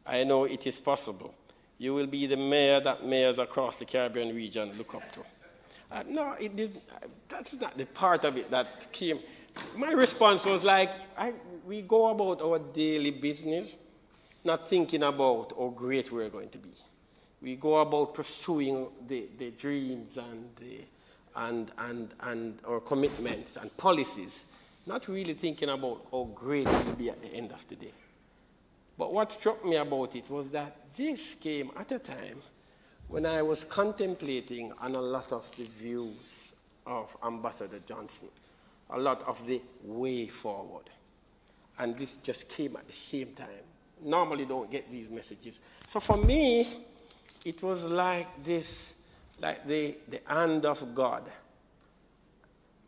Speaker 8: I know it is possible. You will be the mayor that mayors across the Caribbean region look up to. No, that's not the part of it that came. My response was like, we go about our daily business, not thinking about how great we're going to be. We go about pursuing the dreams and our commitments and policies, not really thinking about how great it will be at the end of the day. But what struck me about it was that this came at a time when I was contemplating on a lot of the views of Ambassador Johnson, a lot of the way forward. And this just came at the same time. Normally don't get these messages. So for me, it was like this, like the hand of God,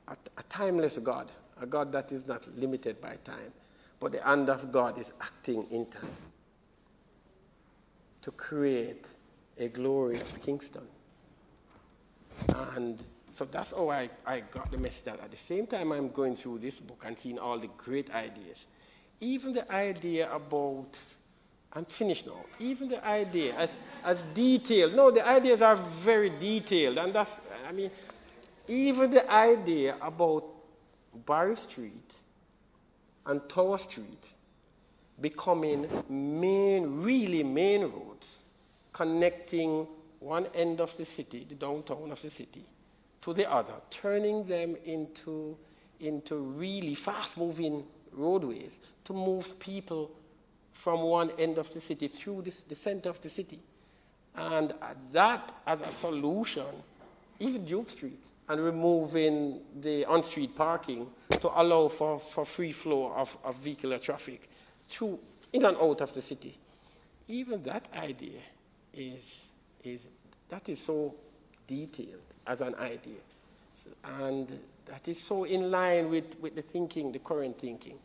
Speaker 8: a timeless God, a God that is not limited by time, but the hand of God is acting in time to create a glorious Kingston. And so that's how I got the message that at the same time I'm going through this book and seeing all the great ideas, even the idea about, I'm finished now, even the idea as detailed, no, the ideas are very detailed, and that's, I mean, even the idea about Barry Street and Tower Street becoming really main roads, connecting one end of the city, the downtown of the city, to the other, turning them into really fast-moving roadways to move people from one end of the city through the center of the city. And that as a solution, even Duke Street, and removing the on-street parking to allow for free flow of vehicular traffic through in and out of the city. Even that idea is so detailed as an idea. And that is so in line with the thinking, the current thinking.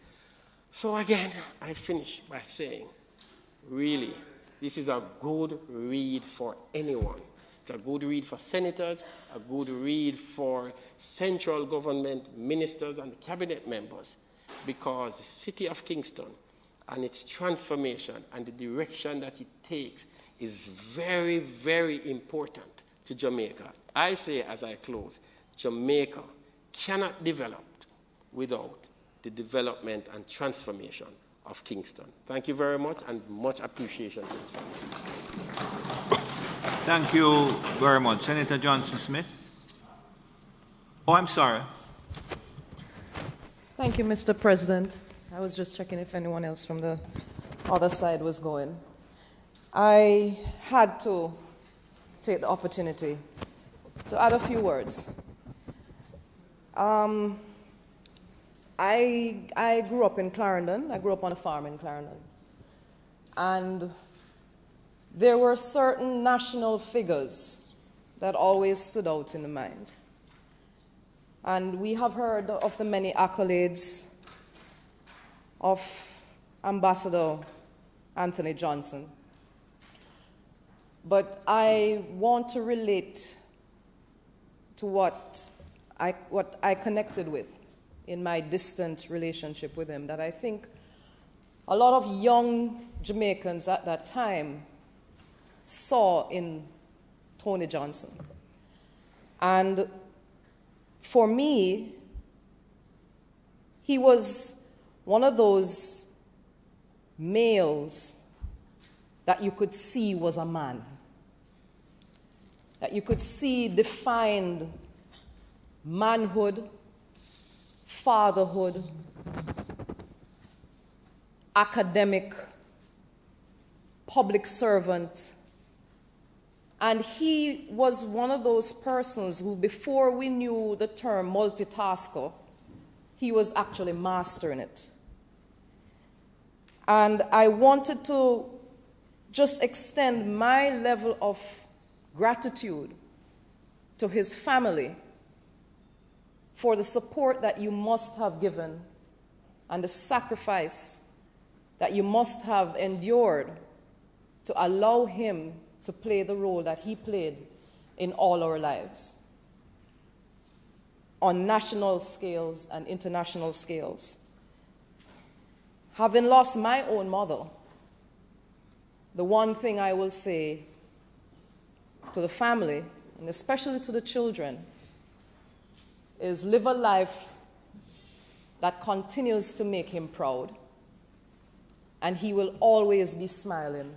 Speaker 8: So again, I finish by saying, really, this is a good read for anyone. It's a good read for senators, a good read for central government ministers and cabinet members, because the city of Kingston and its transformation and the direction that it takes is very, very important to Jamaica. I say as I close, Jamaica cannot develop without the development and transformation of Kingston. Thank you very much, and much appreciation to you.
Speaker 1: Thank you very much. Senator Johnson-Smith. Oh, I'm sorry.
Speaker 9: Thank you, Mr. President. I was just checking if anyone else from the other side was going. I had to take the opportunity to add a few words. I grew up in Clarendon. I grew up on a farm in Clarendon. And there were certain national figures that always stood out in the mind. And we have heard of the many accolades of Ambassador Anthony Johnson. But I want to relate to what I connected with in my distant relationship with him, that I think a lot of young Jamaicans at that time saw in Tony Johnson. And for me, he was one of those males that you could see was a man, that you could see defined manhood, fatherhood, academic, public servant. And he was one of those persons who, before we knew the term multitasker, he was actually mastering it. And I wanted to just extend my level of gratitude to his family for the support that you must have given and the sacrifice that you must have endured to allow him to play the role that he played in all our lives, on national scales and international scales. Having lost my own mother, the one thing I will say to the family, and especially to the children, is live a life that continues to make him proud, and he will always be smiling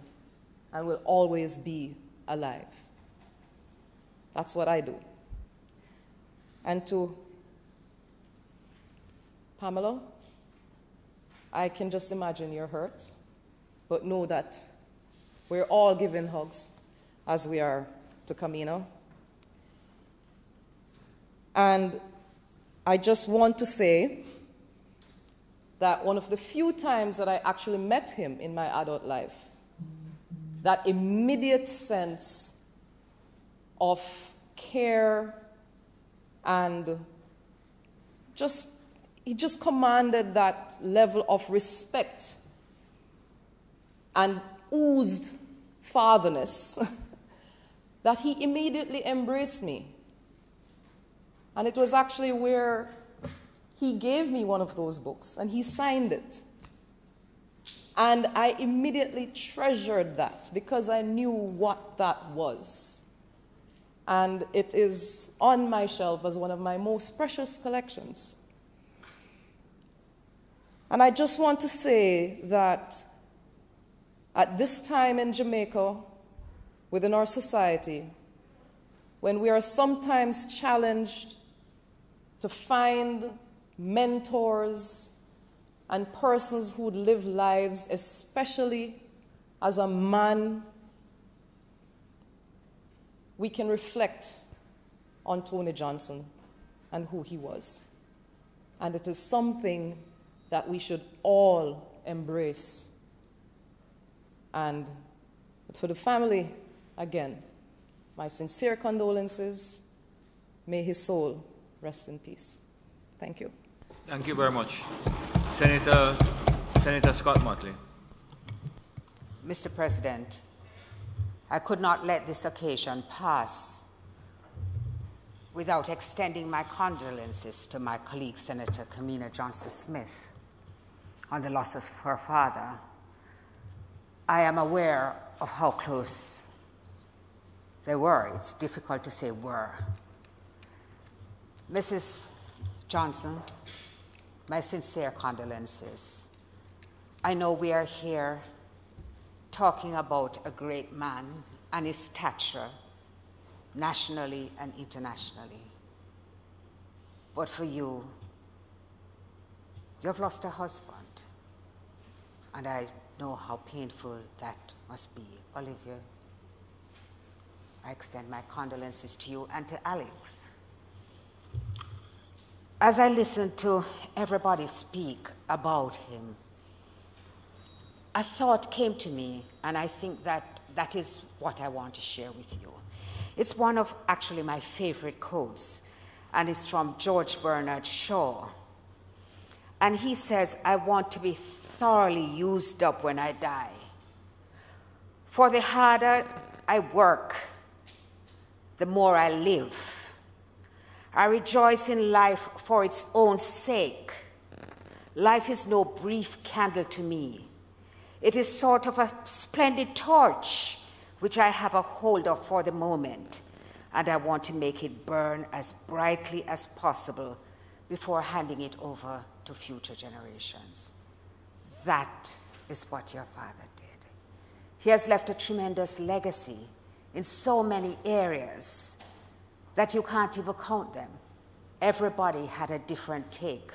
Speaker 9: and will always be alive. That's what I do. And to Pamela, I can just imagine you're hurt, but know that we're all giving hugs as we are to Camino. And I just want to say that one of the few times that I actually met him in my adult life, that immediate sense of care and he just commanded that level of respect and oozed fatherness that he immediately embraced me. And it was actually where he gave me one of those books and he signed it. And I immediately treasured that because I knew what that was. And it is on my shelf as one of my most precious collections. And I just want to say that at this time in Jamaica, within our society, when we are sometimes challenged to find mentors and persons who live lives, especially as a man, we can reflect on Tony Johnson and who he was. And it is something that we should all embrace. And for the family, again, my sincere condolences. May his soul rest in peace. Thank you.
Speaker 1: Thank you very much. Senator Scott Motley.
Speaker 10: Mr. President, I could not let this occasion pass without extending my condolences to my colleague, Senator Kamina Johnson-Smith, on the loss of her father. I am aware of how close they were. It's difficult to say were. Mrs. Johnson, my sincere condolences. I know we are here talking about a great man and his stature nationally and internationally. But for you, you've lost a husband. And I know how painful that must be. Olivia, I extend my condolences to you and to Alex. as I listened to everybody speak about him, a thought came to me, and I think that is what I want to share with you. It's one of actually my favorite quotes, and it's from George Bernard Shaw. And he says, "I want to be thoroughly used up when I die. For the harder I work, the more I live. I rejoice in life for its own sake. Life is no brief candle to me. It is sort of a splendid torch which I have a hold of for the moment, and I want to make it burn as brightly as possible before handing it over to future generations." That is what your father did. He has left a tremendous legacy in so many areas that you can't even count them. Everybody had a different take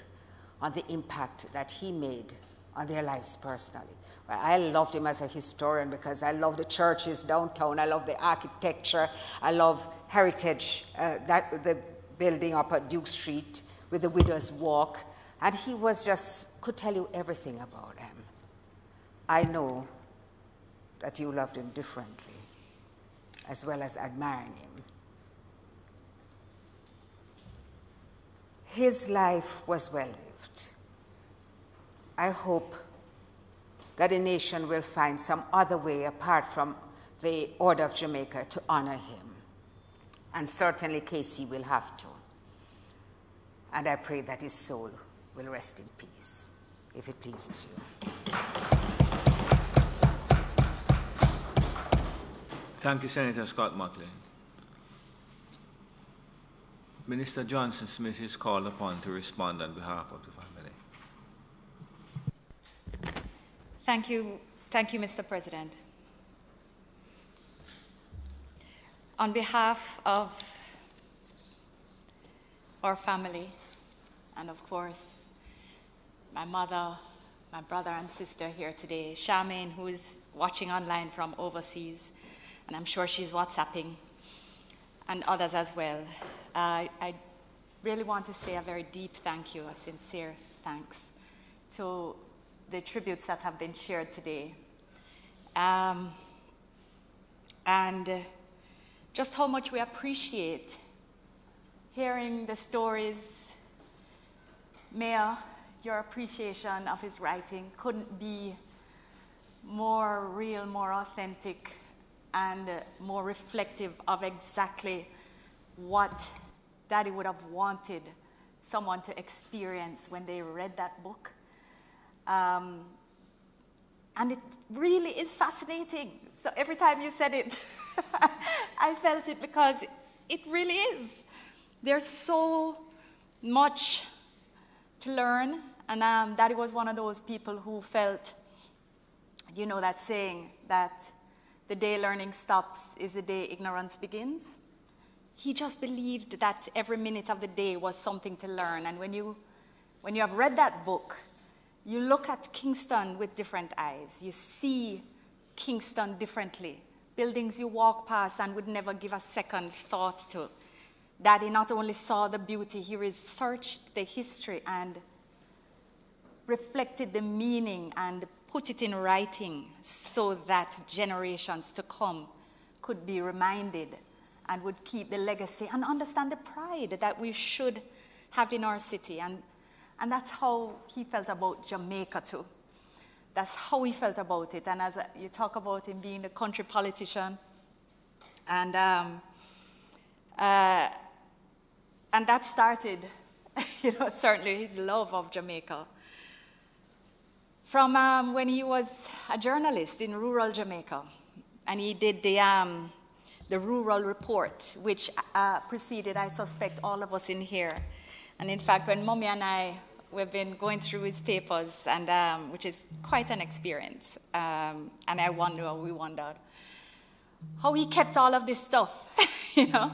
Speaker 10: on the impact that he made on their lives personally. Well, I loved him as a historian because I love the churches downtown, I love the architecture, I love heritage, the building up at Duke Street with the Widow's Walk, and he was just, could tell you everything about him. I know that you loved him differently, as well as admiring him. His life was well lived. I hope that the nation will find some other way apart from the Order of Jamaica to honor him. And certainly Casey will have to. And I pray that his soul will rest in peace, if it pleases you.
Speaker 1: Thank you, Senator Scott McLean. Minister Johnson Smith is called upon to respond on behalf of the family.
Speaker 11: Thank you, Mr. President. On behalf of our family, and of course, my mother, my brother and sister here today, Charmaine, who is watching online from overseas, and I'm sure she's WhatsApping, and others as well, I really want to say a very deep thank you, a sincere thanks to the tributes that have been shared today. And just how much we appreciate hearing the stories. Mayor, your appreciation of his writing couldn't be more real, more authentic, and more reflective of exactly what Daddy would have wanted someone to experience when they read that book. And it really is fascinating. So every time you said it, I felt it because it really is. There's so much to learn. And Daddy was one of those people who felt, you know, that saying that the day learning stops is the day ignorance begins. He just believed that every minute of the day was something to learn. And when you have read that book, you look at Kingston with different eyes. You see Kingston differently. Buildings you walk past and would never give a second thought to. Daddy not only saw the beauty, he researched the history and reflected the meaning and put it in writing so that generations to come could be reminded and would keep the legacy and understand the pride that we should have in our city. And that's how he felt about Jamaica too. That's how he felt about it. And as you talk about him being a country politician, and that started, you know, certainly his love of Jamaica. From when he was a journalist in rural Jamaica, and he did the rural report, which preceded, I suspect, all of us in here. And in fact, when Mommy and we've been going through his papers, and which is quite an experience. And we wondered how he kept all of this stuff, you know.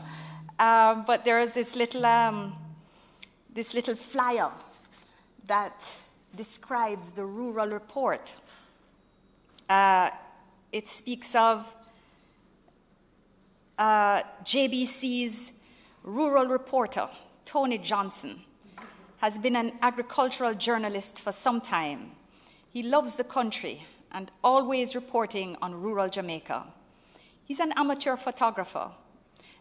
Speaker 11: But there is this little flyer that describes the rural report. It speaks of JBC's rural reporter, Tony Johnson, has been an agricultural journalist for some time. He loves the country and always reporting on rural Jamaica. He's an amateur photographer,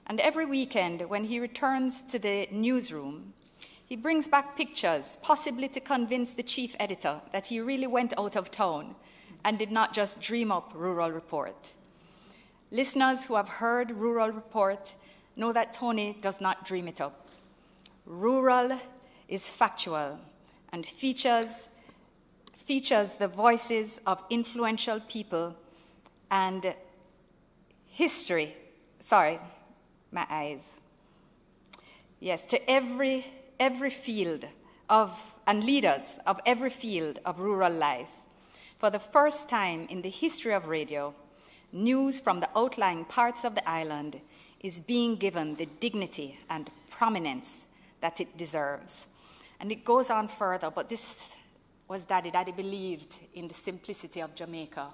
Speaker 11: and every weekend when he returns to the newsroom, he brings back pictures, possibly to convince the chief editor that he really went out of town and did not just dream up Rural Report. Listeners who have heard Rural Report know that Tony does not dream it up. Rural is factual and features the voices of influential people and history. Sorry, my eyes. Yes, to every field and leaders of every field of rural life. For the first time in the history of radio, news from the outlying parts of the island is being given the dignity and prominence that it deserves. And it goes on further, but this was Daddy. Daddy believed in the simplicity of Jamaica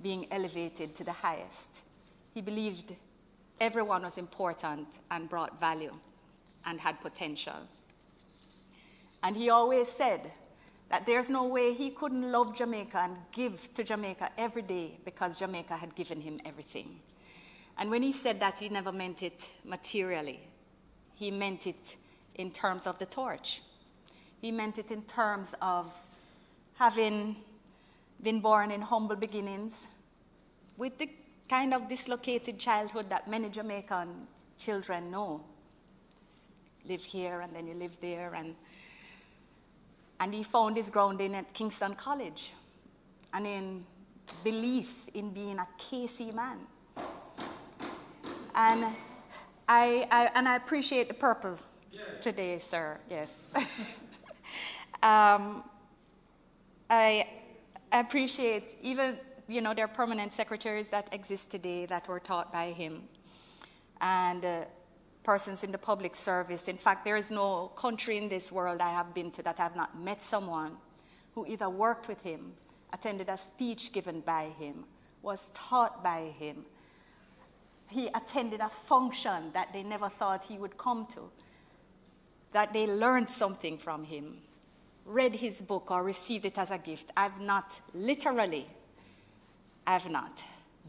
Speaker 11: being elevated to the highest. He believed everyone was important and brought value and had potential. And he always said that there's no way he couldn't love Jamaica and give to Jamaica every day because Jamaica had given him everything. And when he said that, he never meant it materially. He meant it in terms of the torch. He meant it in terms of having been born in humble beginnings with the kind of dislocated childhood that many Jamaican children know. Live here and then you live there. And he found his grounding at Kingston College and in belief in being a KC man. And I appreciate the purple today, sir, yes. I appreciate even, there are permanent secretaries that exist today that were taught by him, and persons in the public service. In fact, there is no country in this world I have been to that I have not met someone who either worked with him, attended a speech given by him, was taught by him. He attended a function that they never thought he would come to, that they learned something from him, read his book or received it as a gift. I've not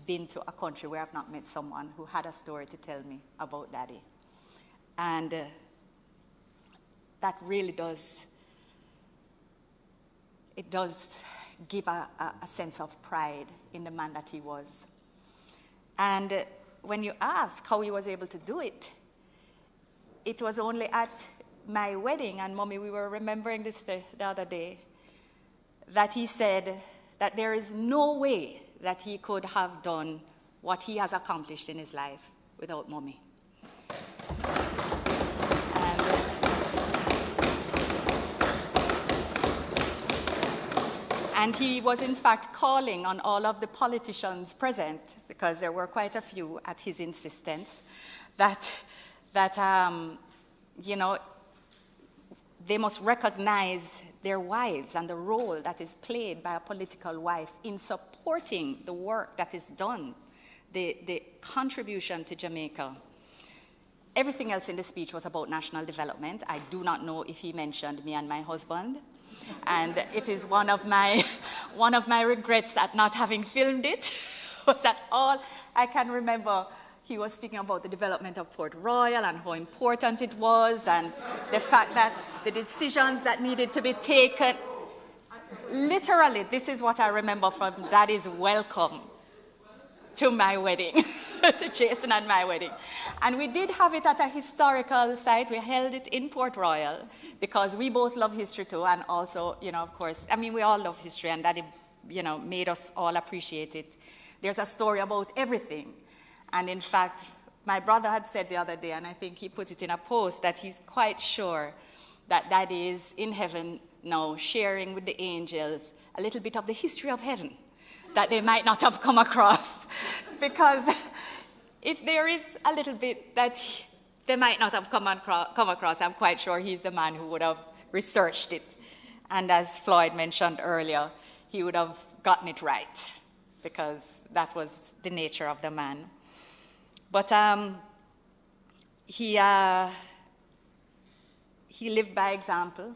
Speaker 11: been to a country where I've not met someone who had a story to tell me about Daddy. And that really does give a sense of pride in the man that he was. And when you ask how he was able to do it, it was only at my wedding, and Mommy, we were remembering this the other day, that he said that there is no way that he could have done what he has accomplished in his life without Mommy. And he was, in fact, calling on all of the politicians present, because there were quite a few at his insistence, that they must recognize their wives and the role that is played by a political wife in supporting the work that is done, the contribution to Jamaica. Everything else in the speech was about national development. I do not know if he mentioned me and my husband. And it is one of my regrets at not having filmed it, was that all I can remember, he was speaking about the development of Port Royal and how important it was, and the fact that the decisions that needed to be taken. Literally, this is what I remember from Daddy's welcome to my wedding, to Jason and my wedding. And we did have it at a historical site. We held it in Port Royal because we both love history too, and also, of course, we all love history, and Daddy, made us all appreciate it. There's a story about everything. And in fact, my brother had said the other day, and I think he put it in a post, that he's quite sure that Daddy is in heaven now sharing with the angels a little bit of the history of heaven that they might not have come across. Because if there is a little bit that they might not have come across, I'm quite sure he's the man who would have researched it. And as Floyd mentioned earlier, he would have gotten it right, because that was the nature of the man. But he lived by example.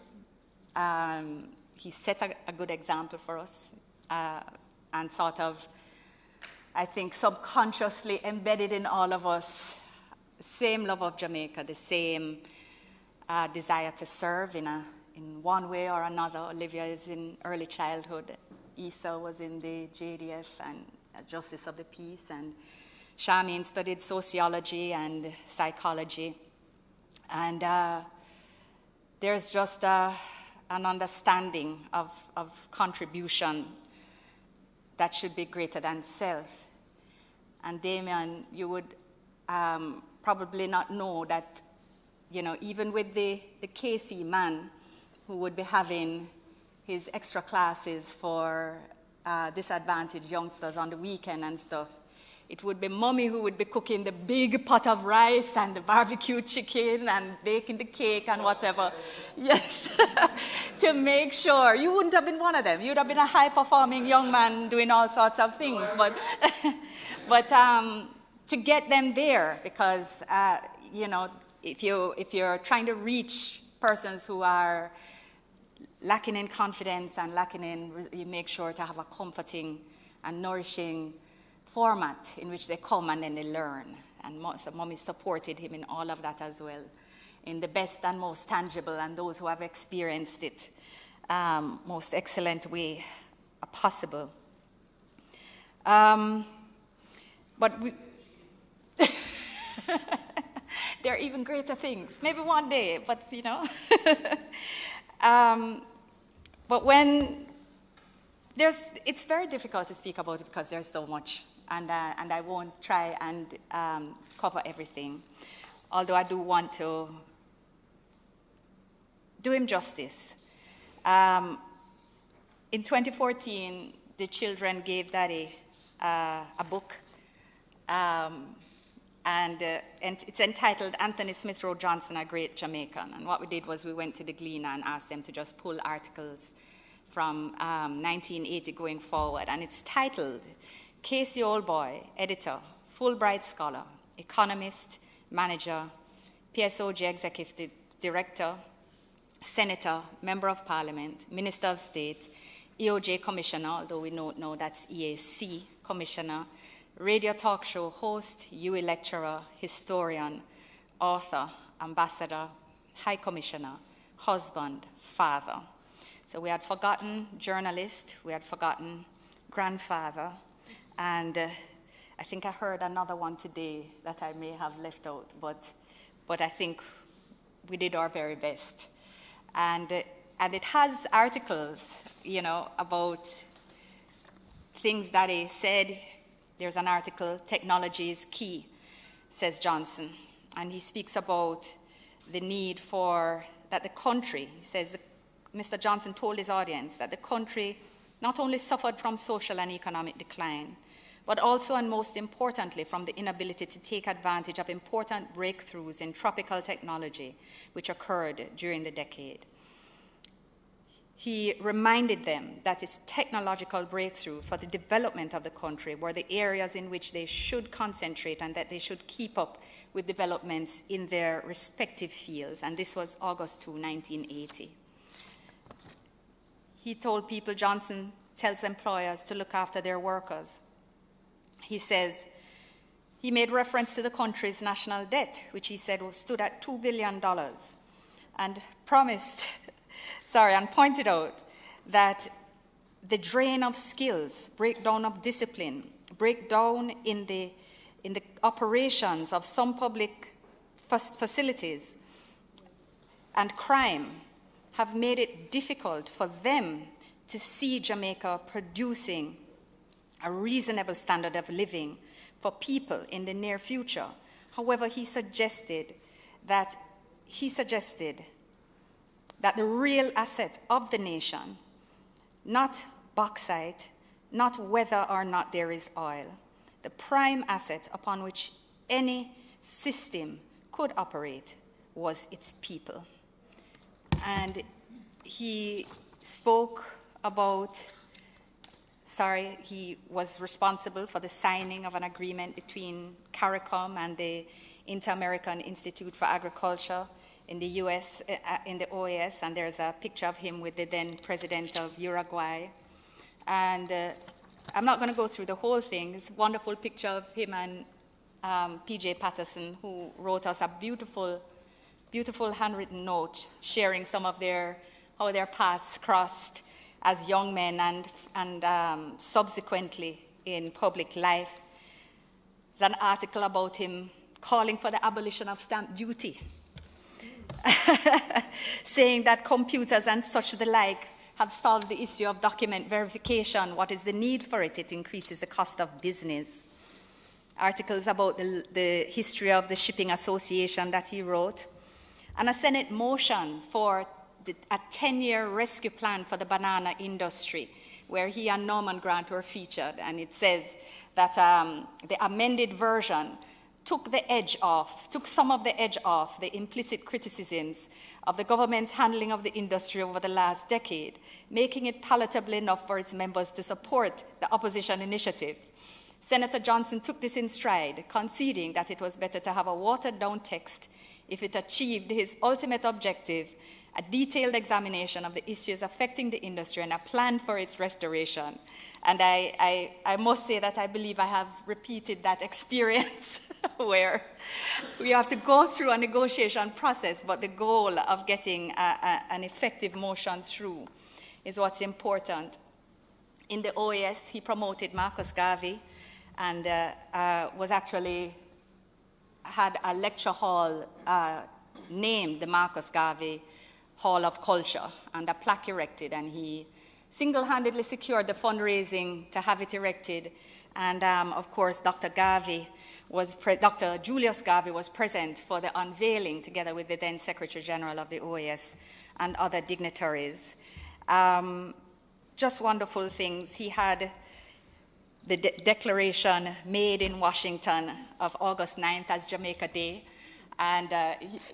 Speaker 11: He set a good example for us and sort of, I think, subconsciously embedded in all of us same love of Jamaica, the same desire to serve in one way or another. Olivia is in early childhood. Issa was in the JDF and Justice of the Peace, and Charmaine studied sociology and psychology. And there's just an understanding of contribution that should be greater than self. And Damien, you would probably not know that, you know, even with the KC man who would be having his extra classes for disadvantaged youngsters on the weekend and stuff, it would be mommy who would be cooking the big pot of rice and the barbecue chicken and baking the cake and whatever. Yes, to make sure. You wouldn't have been one of them. You'd have been a high-performing young man doing all sorts of things. But to get them there, because, you know, if you're trying to reach persons who are lacking in confidence and lacking in, you make sure to have a comforting and nourishing format in which they come and then they learn. And so mommy supported him in all of that as well, in the best and most tangible, and those who have experienced it most excellent way possible. But we there are even greater things, maybe one day, but you know. But when it's very difficult to speak about it because there's so much, and I won't try and cover everything, although I do want to do him justice. In 2014, the children gave Daddy a book, and it's entitled Anthony Smith Road Johnson, a Great Jamaican. And what we did was we went to the Gleaner and asked them to just pull articles from 1980 going forward. And it's titled Casey Oldboy, editor, Fulbright scholar, economist, manager, PSOJ executive director, senator, member of parliament, minister of state, EOJ commissioner, although we don't know that's EAC commissioner, radio talk show host, UE lecturer, historian, author, ambassador, high commissioner, husband, father. So we had forgotten journalist, we had forgotten grandfather, and I think I heard another one today that I may have left out, but I think we did our very best. And it has articles, you know, about things that he said. There's an article, Technology is Key, says Johnson. And he speaks about the need for, that the country, he says, Mr. Johnson told his audience that the country not only suffered from social and economic decline, but also and most importantly from the inability to take advantage of important breakthroughs in tropical technology which occurred during the decade. He reminded them that its technological breakthrough for the development of the country were the areas in which they should concentrate and that they should keep up with developments in their respective fields. And this was August 2, 1980. He told people, Johnson tells employers to look after their workers. He says, he made reference to the country's national debt, which he said stood at $2 billion, and pointed out that the drain of skills, breakdown of discipline, breakdown in the operations of some public facilities, and crime have made it difficult for them to see Jamaica producing a reasonable standard of living for people in the near future. However, he suggested that the real asset of the nation, not bauxite, not whether or not there is oil, the prime asset upon which any system could operate was its people. And he spoke about, he was responsible for the signing of an agreement between CARICOM and the Inter-American Institute for Agriculture
Speaker 2: in the US, in the OAS, and there's a picture of him with the then president of Uruguay. And I'm not going to go through the whole thing. It's a wonderful picture of him and PJ Patterson, who wrote us a beautiful, beautiful handwritten note sharing some of how their paths crossed as young men and subsequently in public life. There's an article about him calling for the abolition of stamp duty, saying that computers and such the like have solved the issue of document verification. What is the need for it? It increases the cost of business. Articles about the history of the Shipping Association that he wrote, and a Senate motion for a 10-year rescue plan for the banana industry, where he and Norman Grant were featured. And it says that the amended version took some of the edge off the implicit criticisms of the government's handling of the industry over the last decade, making it palatable enough for its members to support the opposition initiative. Senator Johnson took this in stride, conceding that it was better to have a watered-down text if it achieved his ultimate objective, a detailed examination of the issues affecting the industry and a plan for its restoration. And I must say that I believe I have repeated that experience where we have to go through a negotiation process, but the goal of getting an effective motion through is what's important. In the OAS, he promoted Marcus Garvey and had a lecture hall named the Marcus Garvey Hall of Culture and a plaque erected, and he single-handedly secured the fundraising to have it erected. And of course, Dr. Julius Garvey was present for the unveiling together with the then Secretary General of the OAS and other dignitaries. Just wonderful things. He had the declaration made in Washington of August 9th as Jamaica Day. And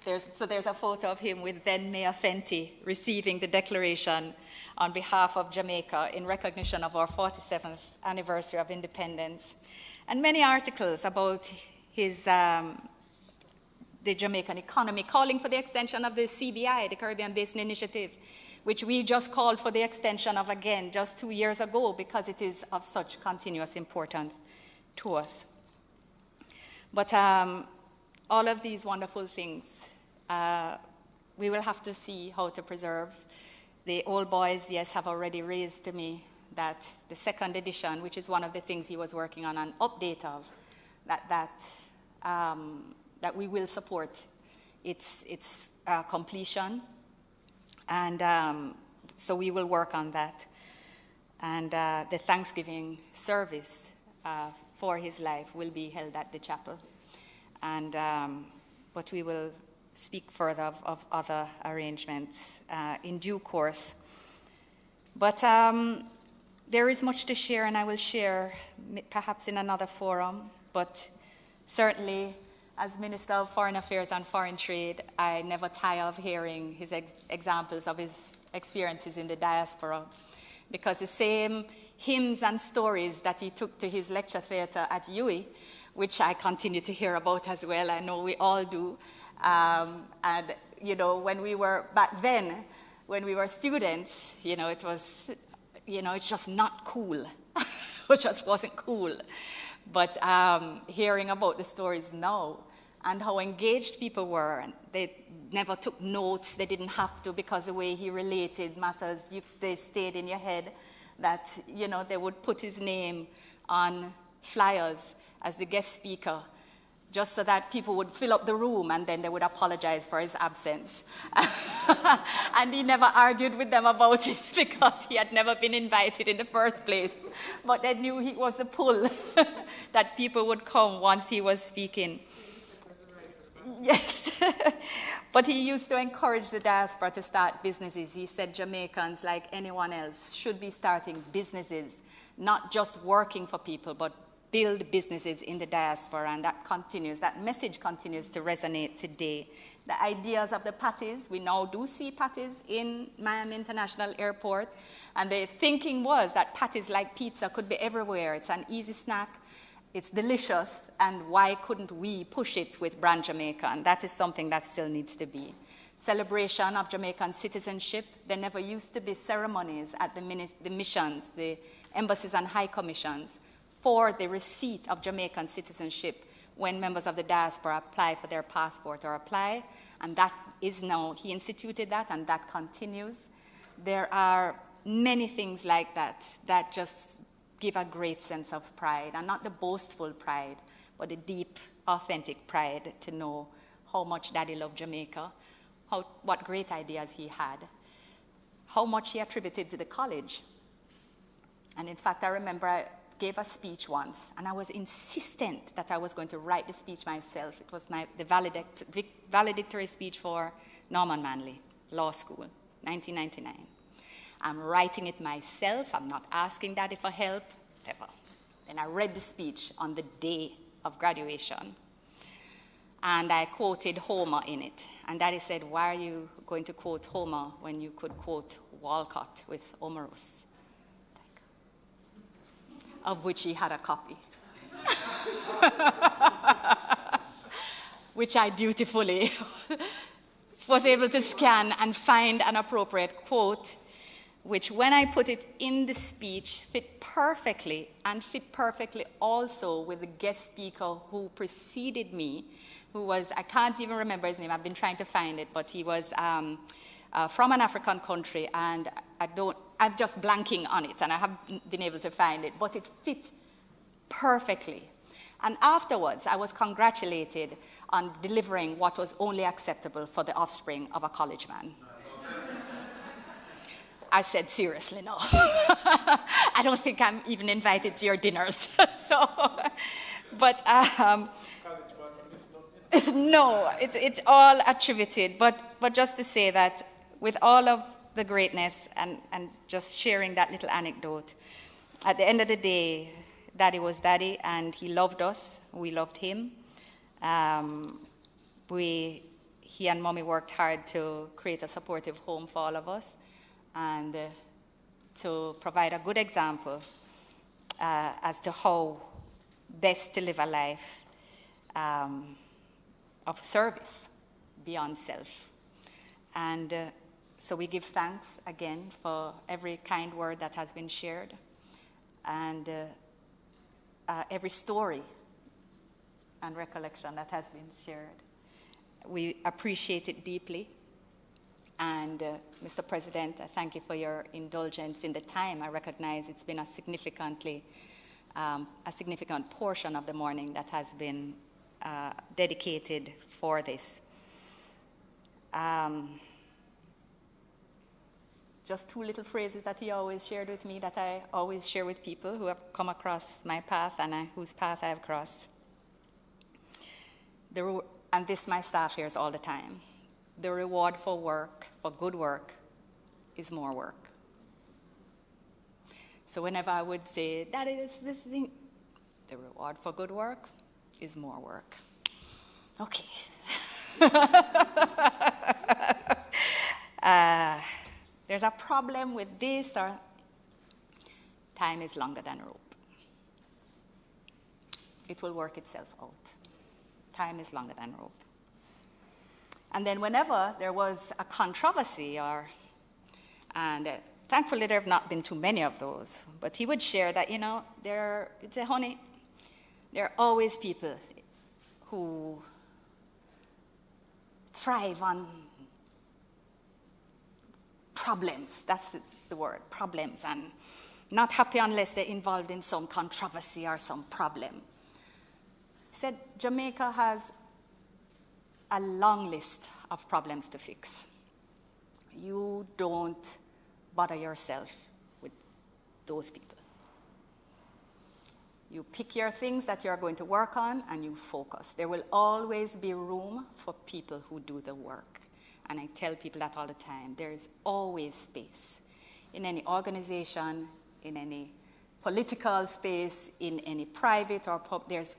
Speaker 2: there's a photo of him with then Mayor Fenty receiving the declaration on behalf of Jamaica in recognition of our 47th anniversary of independence. And many articles about the Jamaican economy, calling for the extension of the CBI, the Caribbean Basin Initiative, which we just called for the extension of again just 2 years ago because it is of such continuous importance to us. But all of these wonderful things, we will have to see how to preserve. The old boys, yes, have already raised to me that the second edition, which is one of the things he was working on, an update of, that we will support its completion. And so we will work on that. And the Thanksgiving service for his life will be held at the chapel. And, but we will speak further of other arrangements in due course. But there is much to share, and I will share perhaps in another forum. But certainly, as Minister of Foreign Affairs and Foreign Trade, I never tire of hearing his examples of his experiences in the diaspora, because the same hymns and stories that he took to his lecture theatre at UWI, which I continue to hear about as well, I know we all do. And, you know, when we were, back then, when we were students, you know, it was, you know, it's just not cool. It just wasn't cool. But hearing about the stories now and how engaged people were, and they never took notes, they didn't have to, because the way he related matters, they stayed in your head, that, you know, they would put his name on flyers as the guest speaker, just so that people would fill up the room and then they would apologize for his absence. And he never argued with them about it because he had never been invited in the first place. But they knew he was the pull that people would come once he was speaking. Yes. But he used to encourage the diaspora to start businesses. He said Jamaicans, like anyone else, should be starting businesses, not just working for people, but build businesses in the diaspora, and that message continues to resonate today. The ideas of the patties, we now do see patties in Miami International Airport, and the thinking was that patties like pizza could be everywhere. It's an easy snack, it's delicious, and why couldn't we push it with brand Jamaica? And that is something that still needs to be.
Speaker 11: celebration of Jamaican citizenship. There never used to be ceremonies at the missions, the embassies and high commissions for the receipt of Jamaican citizenship when members of the diaspora apply for their passport or apply. And that is now, he instituted that, and that continues. There are many things like that that just give a great sense of pride, and not the boastful pride, but the deep, authentic pride to know how much Daddy loved Jamaica, what great ideas he had, how much he attributed to the college. And in fact, I remember I gave a speech once, and I was insistent that I was going to write the speech myself. It was the valedictory speech for Norman Manley Law School, 1999. I'm writing it myself. I'm not asking Daddy for help, ever. Then I read the speech on the day of graduation, and I quoted Homer in it. And Daddy said, why are you going to quote Homer when you could quote Walcott with Omerus? Of which he had a copy, which I dutifully was able to scan and find an appropriate quote, which when I put it in the speech fit perfectly, and fit perfectly also with the guest speaker who preceded me, who was, I can't even remember his name, I've been trying to find it, but he was from an African country, and I'm just blanking on it, and I haven't been able to find it, but it fit perfectly. And afterwards, I was congratulated on delivering what was only acceptable for the offspring of a college man. I said, seriously, no. I don't think I'm even invited to your dinners. But no, it's all attributed. But just to say that with all of the greatness and just sharing that little anecdote, at the end of the day, Daddy was Daddy, and he loved us. We loved him. He and Mommy worked hard to create a supportive home for all of us, and to provide a good example as to how best to live a life of service beyond self. And so we give thanks again for every kind word that has been shared, and every story and recollection that has been shared. We appreciate it deeply. And Mr. President, I thank you for your indulgence in the time. I recognize it's been a significant portion of the morning that has been dedicated for this. Just two little phrases that he always shared with me, that I always share with people who have come across my path and whose path I have crossed. And this my staff hears all the time. The reward for work, for good work, is more work. So whenever I would say, that is this thing, the reward for good work is more work. Okay. There's a problem with this, or time is longer than rope. It will work itself out. Time is longer than rope. And then whenever there was a controversy, and thankfully there have not been too many of those, but he would share that, he'd say, honey, there are always people who thrive on problems. That's the word, problems, and not happy unless they're involved in some controversy or some problem. He said Jamaica has a long list of problems to fix. You don't bother yourself with those people. You pick your things that you're going to work on and you focus. There will always be room for people who do the work. And I tell people that all the time. There is always space in any organization, in any political space, in any private or public. There's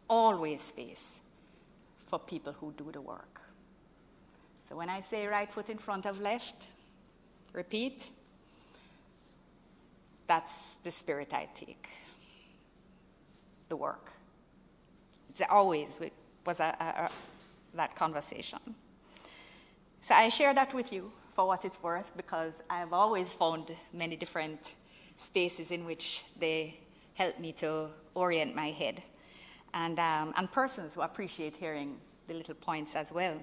Speaker 11: always space for people who do the work. So when I say right foot in front of left, repeat, that's the spirit I take. The work. It always was that conversation. So I share that with you for what it's worth, because I've always found many different spaces in which they help me to orient my head, and persons who appreciate hearing the little points as well.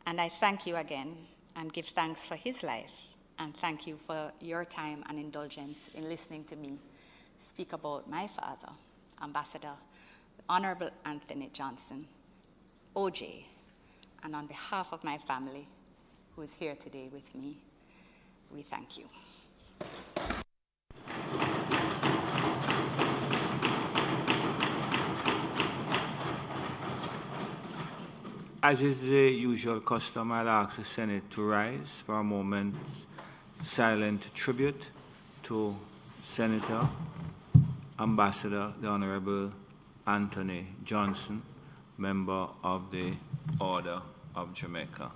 Speaker 11: And I thank you again and give thanks for his life, and thank you for your time and indulgence in listening to me speak about my father, Ambassador Honorable Anthony Johnson, OJ, and on behalf of my family who is here today with me, we thank you.
Speaker 1: As is the usual custom, I'll ask the Senate to rise for a moment's silent tribute to Senator, Ambassador, the Honorable Anthony Johnson, member of the Order of Jamaica.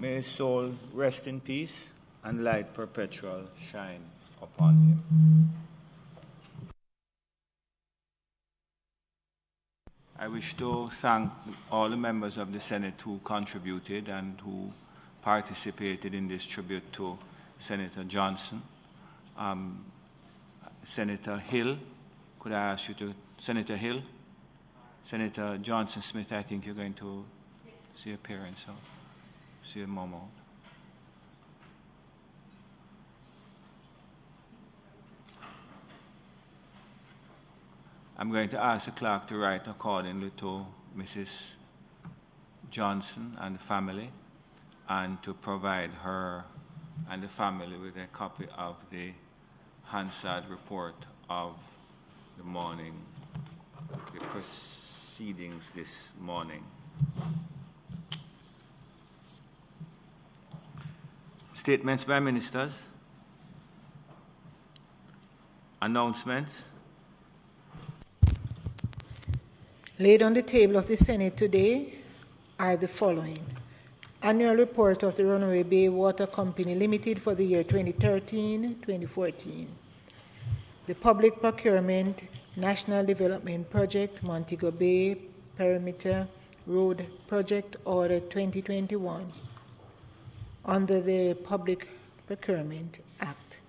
Speaker 1: May his soul rest in peace and light perpetual shine upon him. I wish to thank all the members of the Senate who contributed and who participated in this tribute to Senator Johnson. Senator Hill, could I ask you to, Senator Hill? Senator Johnson Smith, I think you're going to see a parent, so see a moment. I'm going to ask the clerk to write accordingly to Mrs. Johnson and the family, and to provide her and the family with a copy of the Hansard report of the morning, the proceedings this morning. Statements by ministers. Announcements.
Speaker 12: Laid on the table of the Senate today are the following. Annual report of the Runaway Bay Water Company Limited for the year 2013-2014. The Public Procurement National Development Project Montego Bay Perimeter Road Project Order 2021 under the Public Procurement Act,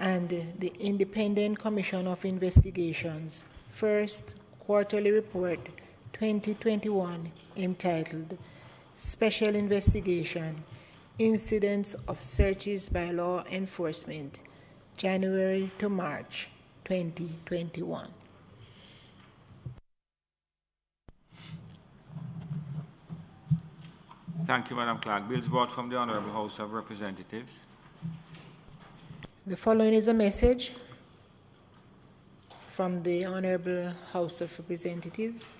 Speaker 12: and the Independent Commission of Investigations First Quarterly Report 2021 entitled Special Investigation Incidents of Searches by Law Enforcement January to March 2021.
Speaker 1: Thank you, Madam Clerk. Bills brought from the Honorable House of Representatives.
Speaker 12: The following is a message from the Honorable House of Representatives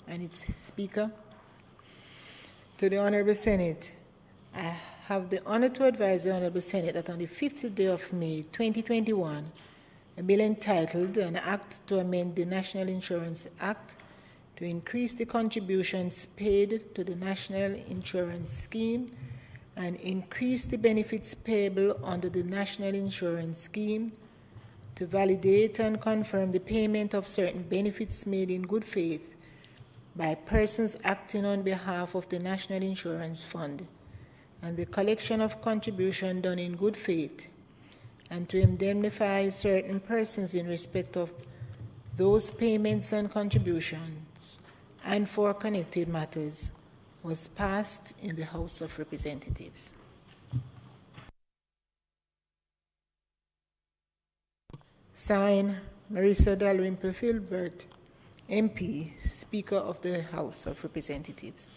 Speaker 12: and its Speaker. To the Honorable Senate, I have the honor to advise the Honorable Senate that on the 5th day of May 2021, a bill entitled An Act to Amend the National Insurance Act to increase the contributions paid to the National Insurance Scheme and increase the benefits payable under the National Insurance Scheme, to validate and confirm the payment of certain benefits made in good faith by persons acting on behalf of the National Insurance Fund, and the collection of contribution done in good faith, and to indemnify certain persons in respect of those payments and contributions, and for connected matters, was passed in the House of Representatives. Signed, Marissa Dalrymple-Filbert, MP, Speaker of the House of Representatives.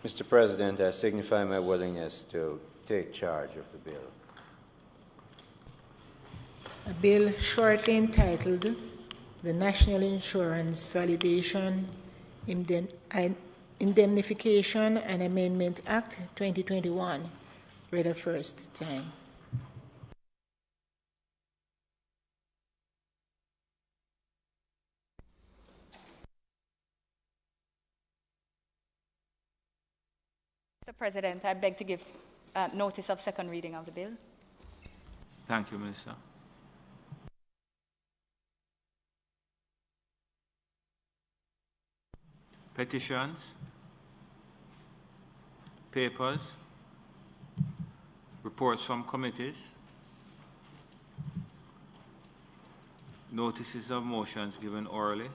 Speaker 13: Mr. President, I signify my willingness to take charge of the bill.
Speaker 12: A bill shortly entitled the National Insurance Validation, Indemnification and Amendment Act 2021, read a first time.
Speaker 11: Mr. President, I beg to give notice of second reading of the bill.
Speaker 1: Thank you, Minister. Petitions, papers, reports from committees, notices of motions given orally,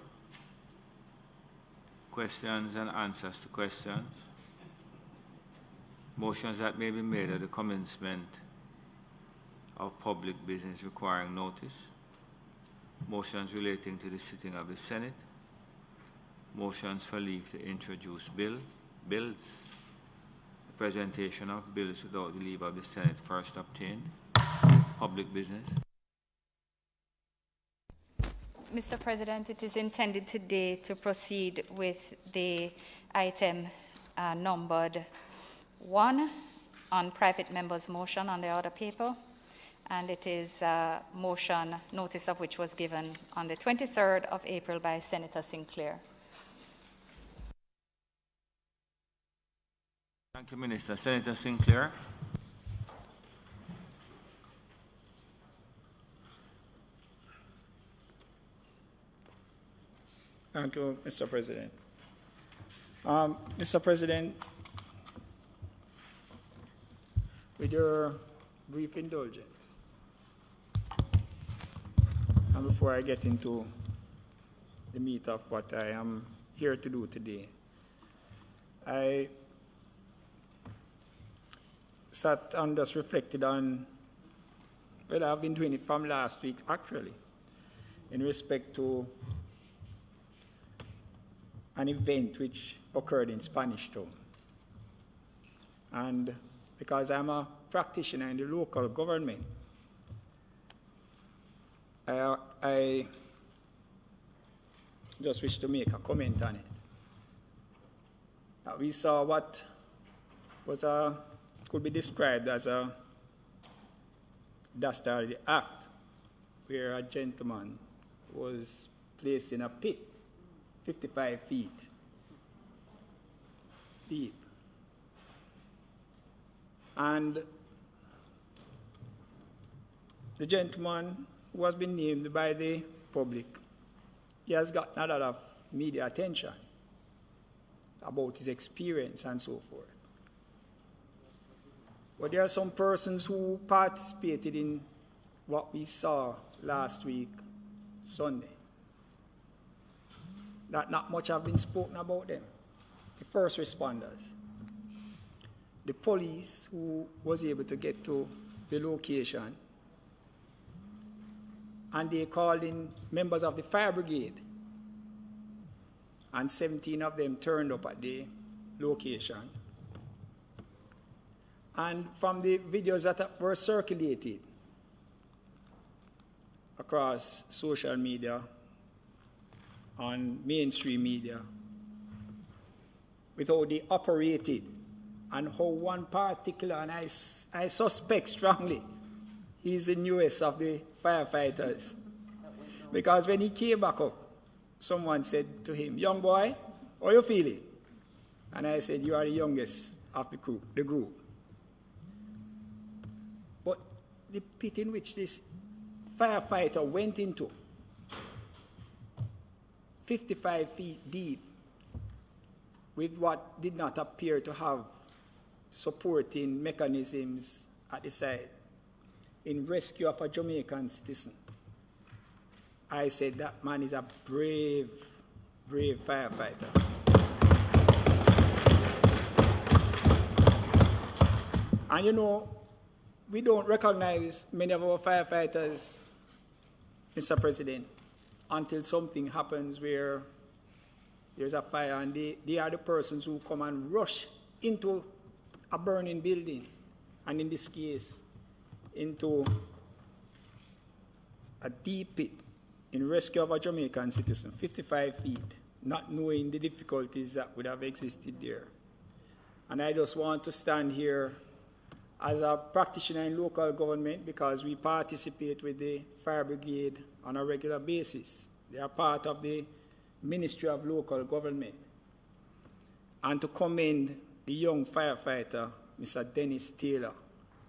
Speaker 1: questions and answers to questions, motions that may be made at the commencement of public business requiring notice, motions relating to the sitting of the Senate, motions for leave to introduce bills, the presentation of bills without the leave of the Senate first obtained, public business.
Speaker 11: Mr. President, it is intended today to proceed with the item numbered 1 on private members' motion on the order paper, and it is a motion, notice of which was given on the 23rd of April by Senator Sinclair.
Speaker 1: Thank you, Minister. Senator Sinclair.
Speaker 14: Thank you, Mr. President. Mr. President, with your brief indulgence, and before I get into the meat of what I am here to do today, I sat and just reflected on, well, I've been doing it from last week, actually, in respect to an event which occurred in Spanish Town. And because I'm a practitioner in the local government, I just wish to make a comment on it. We saw what was could be described as a dastardly act, where a gentleman was placed in a pit 55 feet deep. And the gentleman who has been named by the public, he has gotten a lot of media attention about his experience and so forth. But there are some persons who participated in what we saw last week, Sunday, that not much have been spoken about them. The first responders, the police who was able to get to the location, and they called in members of the fire brigade, and 17 of them turned up at the location. And from the videos that were circulated across social media, on mainstream media, with how they operated and how one particular, and I suspect strongly, he's the newest of the firefighters. Because when he came back up, someone said to him, "Young boy, how you feeling?" And I said, "You are the youngest of the group. But the pit in which this firefighter went into, 55 feet deep, with what did not appear to have supporting mechanisms at the side, in rescue of a Jamaican citizen. I said, that man is a brave, brave firefighter. And you know, we don't recognize many of our firefighters, Mr. President, until something happens where there's a fire, and they are the persons who come and rush into a burning building, and in this case, into a deep pit in rescue of a Jamaican citizen, 55 feet, not knowing the difficulties that would have existed there. And I just want to stand here as a practitioner in local government, because we participate with the fire brigade on a regular basis. They are part of the Ministry of Local Government. And to commend the young firefighter, Mr. Dennis Taylor,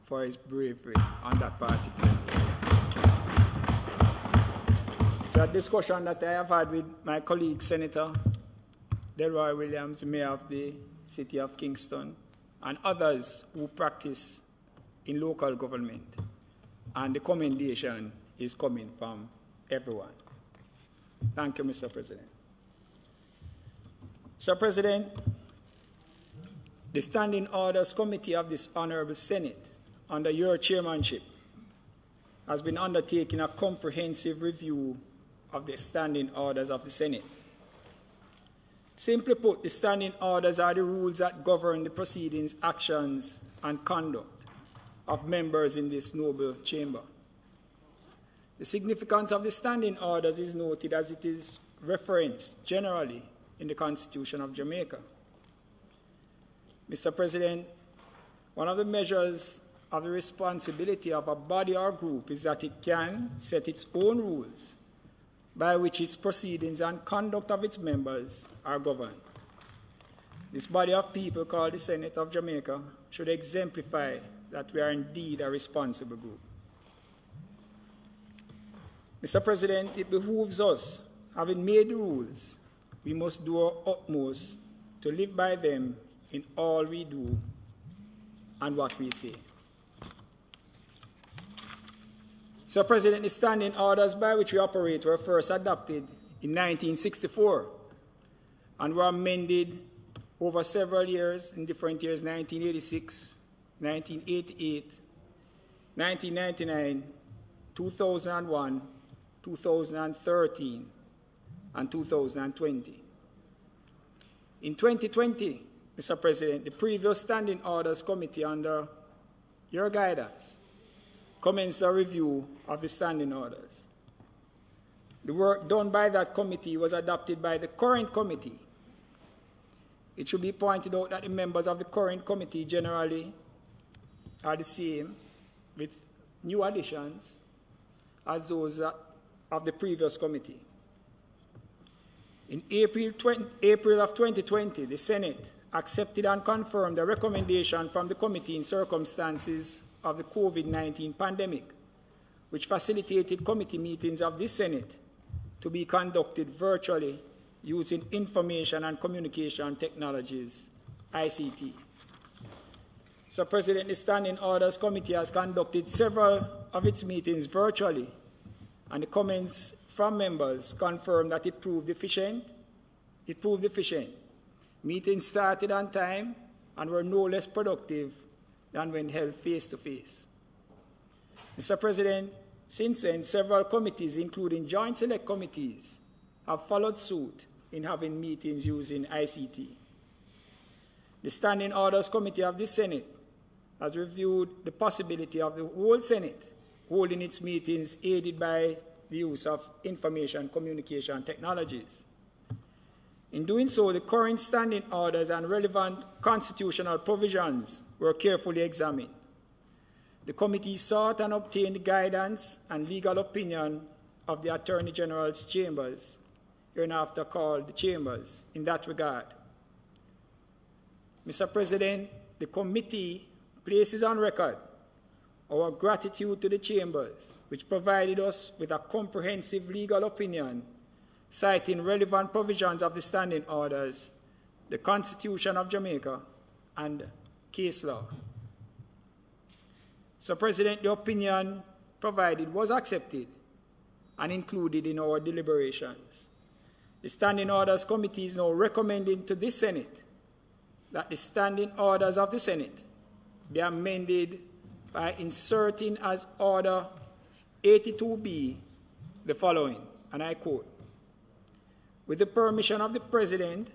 Speaker 14: for his bravery on that particular day. It's a discussion that I have had with my colleague, Senator Delroy Williams, Mayor of the City of Kingston, and others who practice in local government. And the commendation is coming from everyone. Thank you, Mr. President. Mr. President, the Standing Orders Committee of this Honorable Senate, under your chairmanship, has been undertaking a comprehensive review of the standing orders of the Senate. Simply put, the standing orders are the rules that govern the proceedings, actions, and conduct of members in this noble chamber. The significance of the standing orders is noted as it is referenced generally in the Constitution of Jamaica. Mr. President, one of the measures of the responsibility of a body or group is that it can set its own rules by which its proceedings and conduct of its members are governed. This body of people, called the Senate of Jamaica, should exemplify that we are indeed a responsible group. Mr. President, it behooves us, having made the rules, we must do our utmost to live by them in all we do and what we say. Mr. President, the standing orders by which we operate were first adopted in 1964 and were amended over several years, in different years, 1986, 1988, 1999, 2001, 2013, and 2020. In 2020, Mr. President, the previous Standing Orders Committee, under your guidance, commenced a review of the standing orders. The work done by that committee was adopted by the current committee. It should be pointed out that the members of the current committee generally are the same, with new additions as those of the previous committee. In April of 2020, the Senate accepted and confirmed a recommendation from the committee in circumstances of the COVID-19 pandemic, which facilitated committee meetings of this Senate to be conducted virtually using information and communication technologies, ICT. So, President, the Standing Orders Committee has conducted several of its meetings virtually, and the comments from members confirm that it proved efficient. Meetings started on time and were no less productive than when held face-to-face. Mr. President, since then, several committees, including joint select committees, have followed suit in having meetings using ICT. The Standing Orders Committee of the Senate has reviewed the possibility of the whole Senate holding its meetings aided by the use of information communication technologies. In doing so, the current standing orders and relevant constitutional provisions were carefully examined. The committee sought and obtained guidance and legal opinion of the Attorney General's chambers, hereinafter called the chambers, in that regard. Mr. President, the committee places on record our gratitude to the chambers, which provided us with a comprehensive legal opinion citing relevant provisions of the standing orders, the Constitution of Jamaica, and case law. So, President, the opinion provided was accepted and included in our deliberations. The Standing Orders Committee is now recommending to this Senate that the standing orders of the Senate be amended by inserting as Order 82B the following, and I quote, "With the permission of the President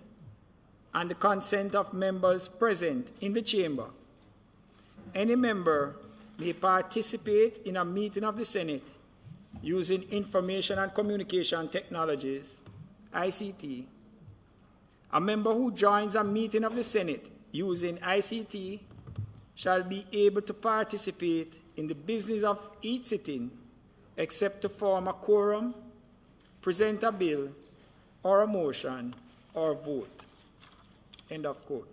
Speaker 14: and the consent of members present in the chamber, any member may participate in a meeting of the Senate using information and communication technologies, ICT. A member who joins a meeting of the Senate using ICT shall be able to participate in the business of each sitting except to form a quorum, present a bill or a motion, or vote." End of quote.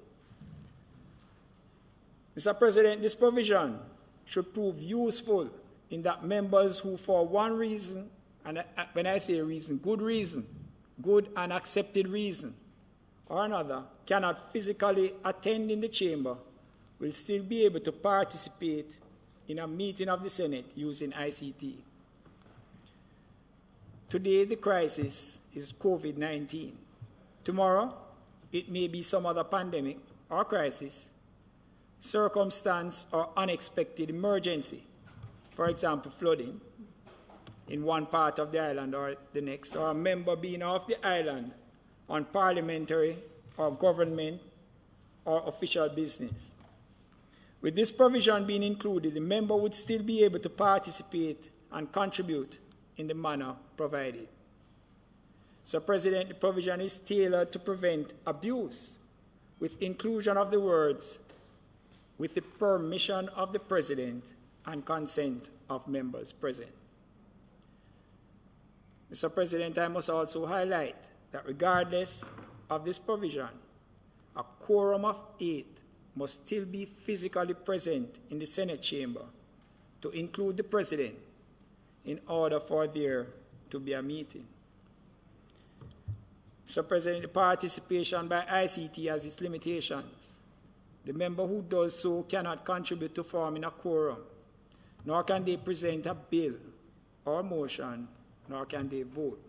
Speaker 14: Mr. President, this provision should prove useful in that members who for one reason, and when I say reason, good and accepted reason, or another, cannot physically attend in the chamber, will still be able to participate in a meeting of the Senate using ICT. Today, the crisis is COVID-19. Tomorrow, it may be some other pandemic or crisis, circumstance, or unexpected emergency. For example, flooding in one part of the island or the next, or a member being off the island on parliamentary or government or official business. With this provision being included, the member would still be able to participate and contribute in the manner provided. So, President, the provision is tailored to prevent abuse with inclusion of the words, "with the permission of the President and consent of members present." Mr. President, I must also highlight that regardless of this provision, a quorum of 8 must still be physically present in the Senate chamber to include the President in order for there to be a meeting. Mr. President, the participation by ICT has its limitations. The member who does so cannot contribute to forming a quorum, nor can they present a bill or motion, nor can they vote.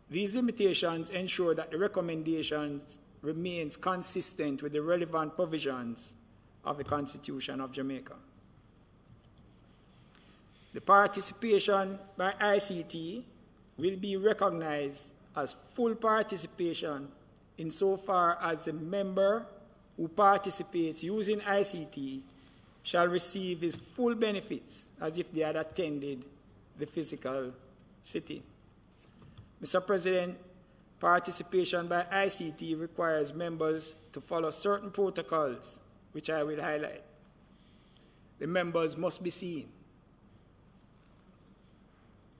Speaker 14: These limitations ensure that the recommendations remains consistent with the relevant provisions of the Constitution of Jamaica. The participation by ICT will be recognized as full participation insofar as the member who participates using ICT shall receive his full benefits as if they had attended the physical sitting. Mr. President, participation by ICT requires members to follow certain protocols, which I will highlight. The members must be seen.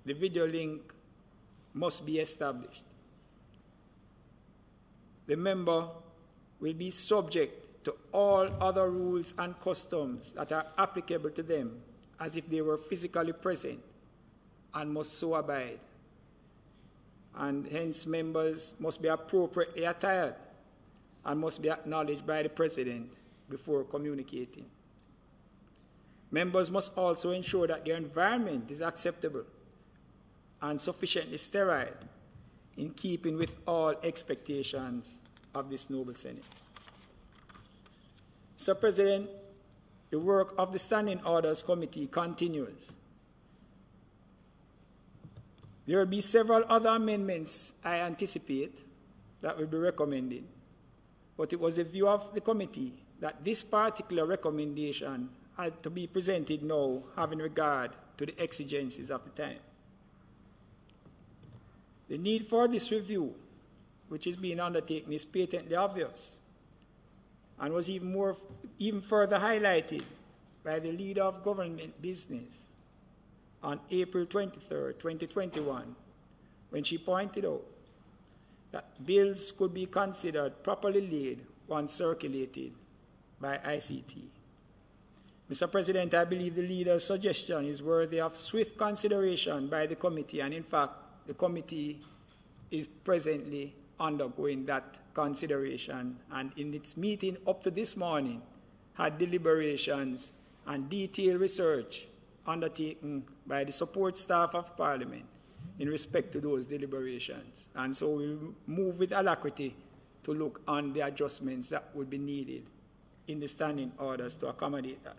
Speaker 14: The video link must be established. The member will be subject to all other rules and customs that are applicable to them as if they were physically present and must so abide. And hence members must be appropriately attired and must be acknowledged by the President before communicating. Members must also ensure that their environment is acceptable and sufficiently sterile in keeping with all expectations of this noble Senate. Mr. President, the work of the Standing Orders Committee continues. There will be several other amendments I anticipate that will be recommended, but it was the view of the committee that this particular recommendation had to be presented now, having regard to the exigencies of the time. The need for this review, which is being undertaken, is patently obvious and was even further highlighted by the leader of government business on April 23, 2021, when she pointed out that bills could be considered properly laid once circulated by ICT. Mr. President, I believe the leader's suggestion is worthy of swift consideration by the committee, and in fact, the committee is presently undergoing that consideration, and in its meeting up to this morning, had deliberations and detailed research undertaken by the support staff of Parliament in respect to those deliberations. And so we'll move with alacrity to look on the adjustments that would be needed in the standing orders to accommodate that.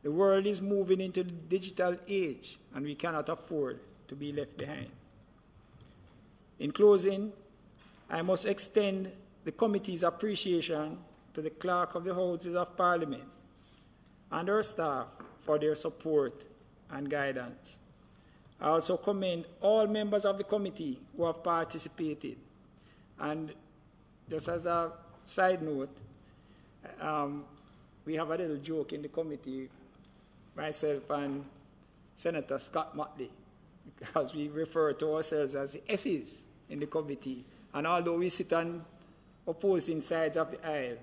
Speaker 14: The world is moving into the digital age, and we cannot afford to be left behind. In closing, I must extend the committee's appreciation to the Clerk of the Houses of Parliament and her staff for their support and guidance. I also commend all members of the committee who have participated. And just as a side note, we have a little joke in the committee, myself and Senator Scott Motley, because we refer to ourselves as the S's in the committee. And although we sit on opposing sides of the aisle,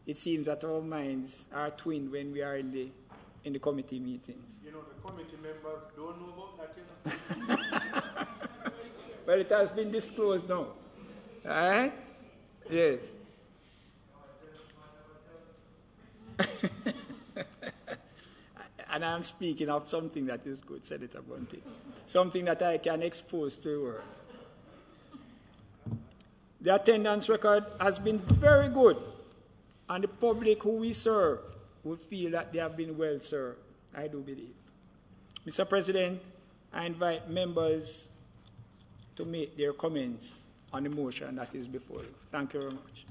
Speaker 14: it seems that our minds are twinned when we are in the committee meetings.
Speaker 6: You know, the committee members don't know about that, you know.
Speaker 14: Well, it has been disclosed now. All right? Yes. And I'm speaking of something that is good, Senator Bunting. Something that I can expose to the world. The attendance record has been very good, and the public who we serve will feel that they have been well served, I do believe. Mr. President, I invite members to make their comments on the motion that is before you. Thank you very much.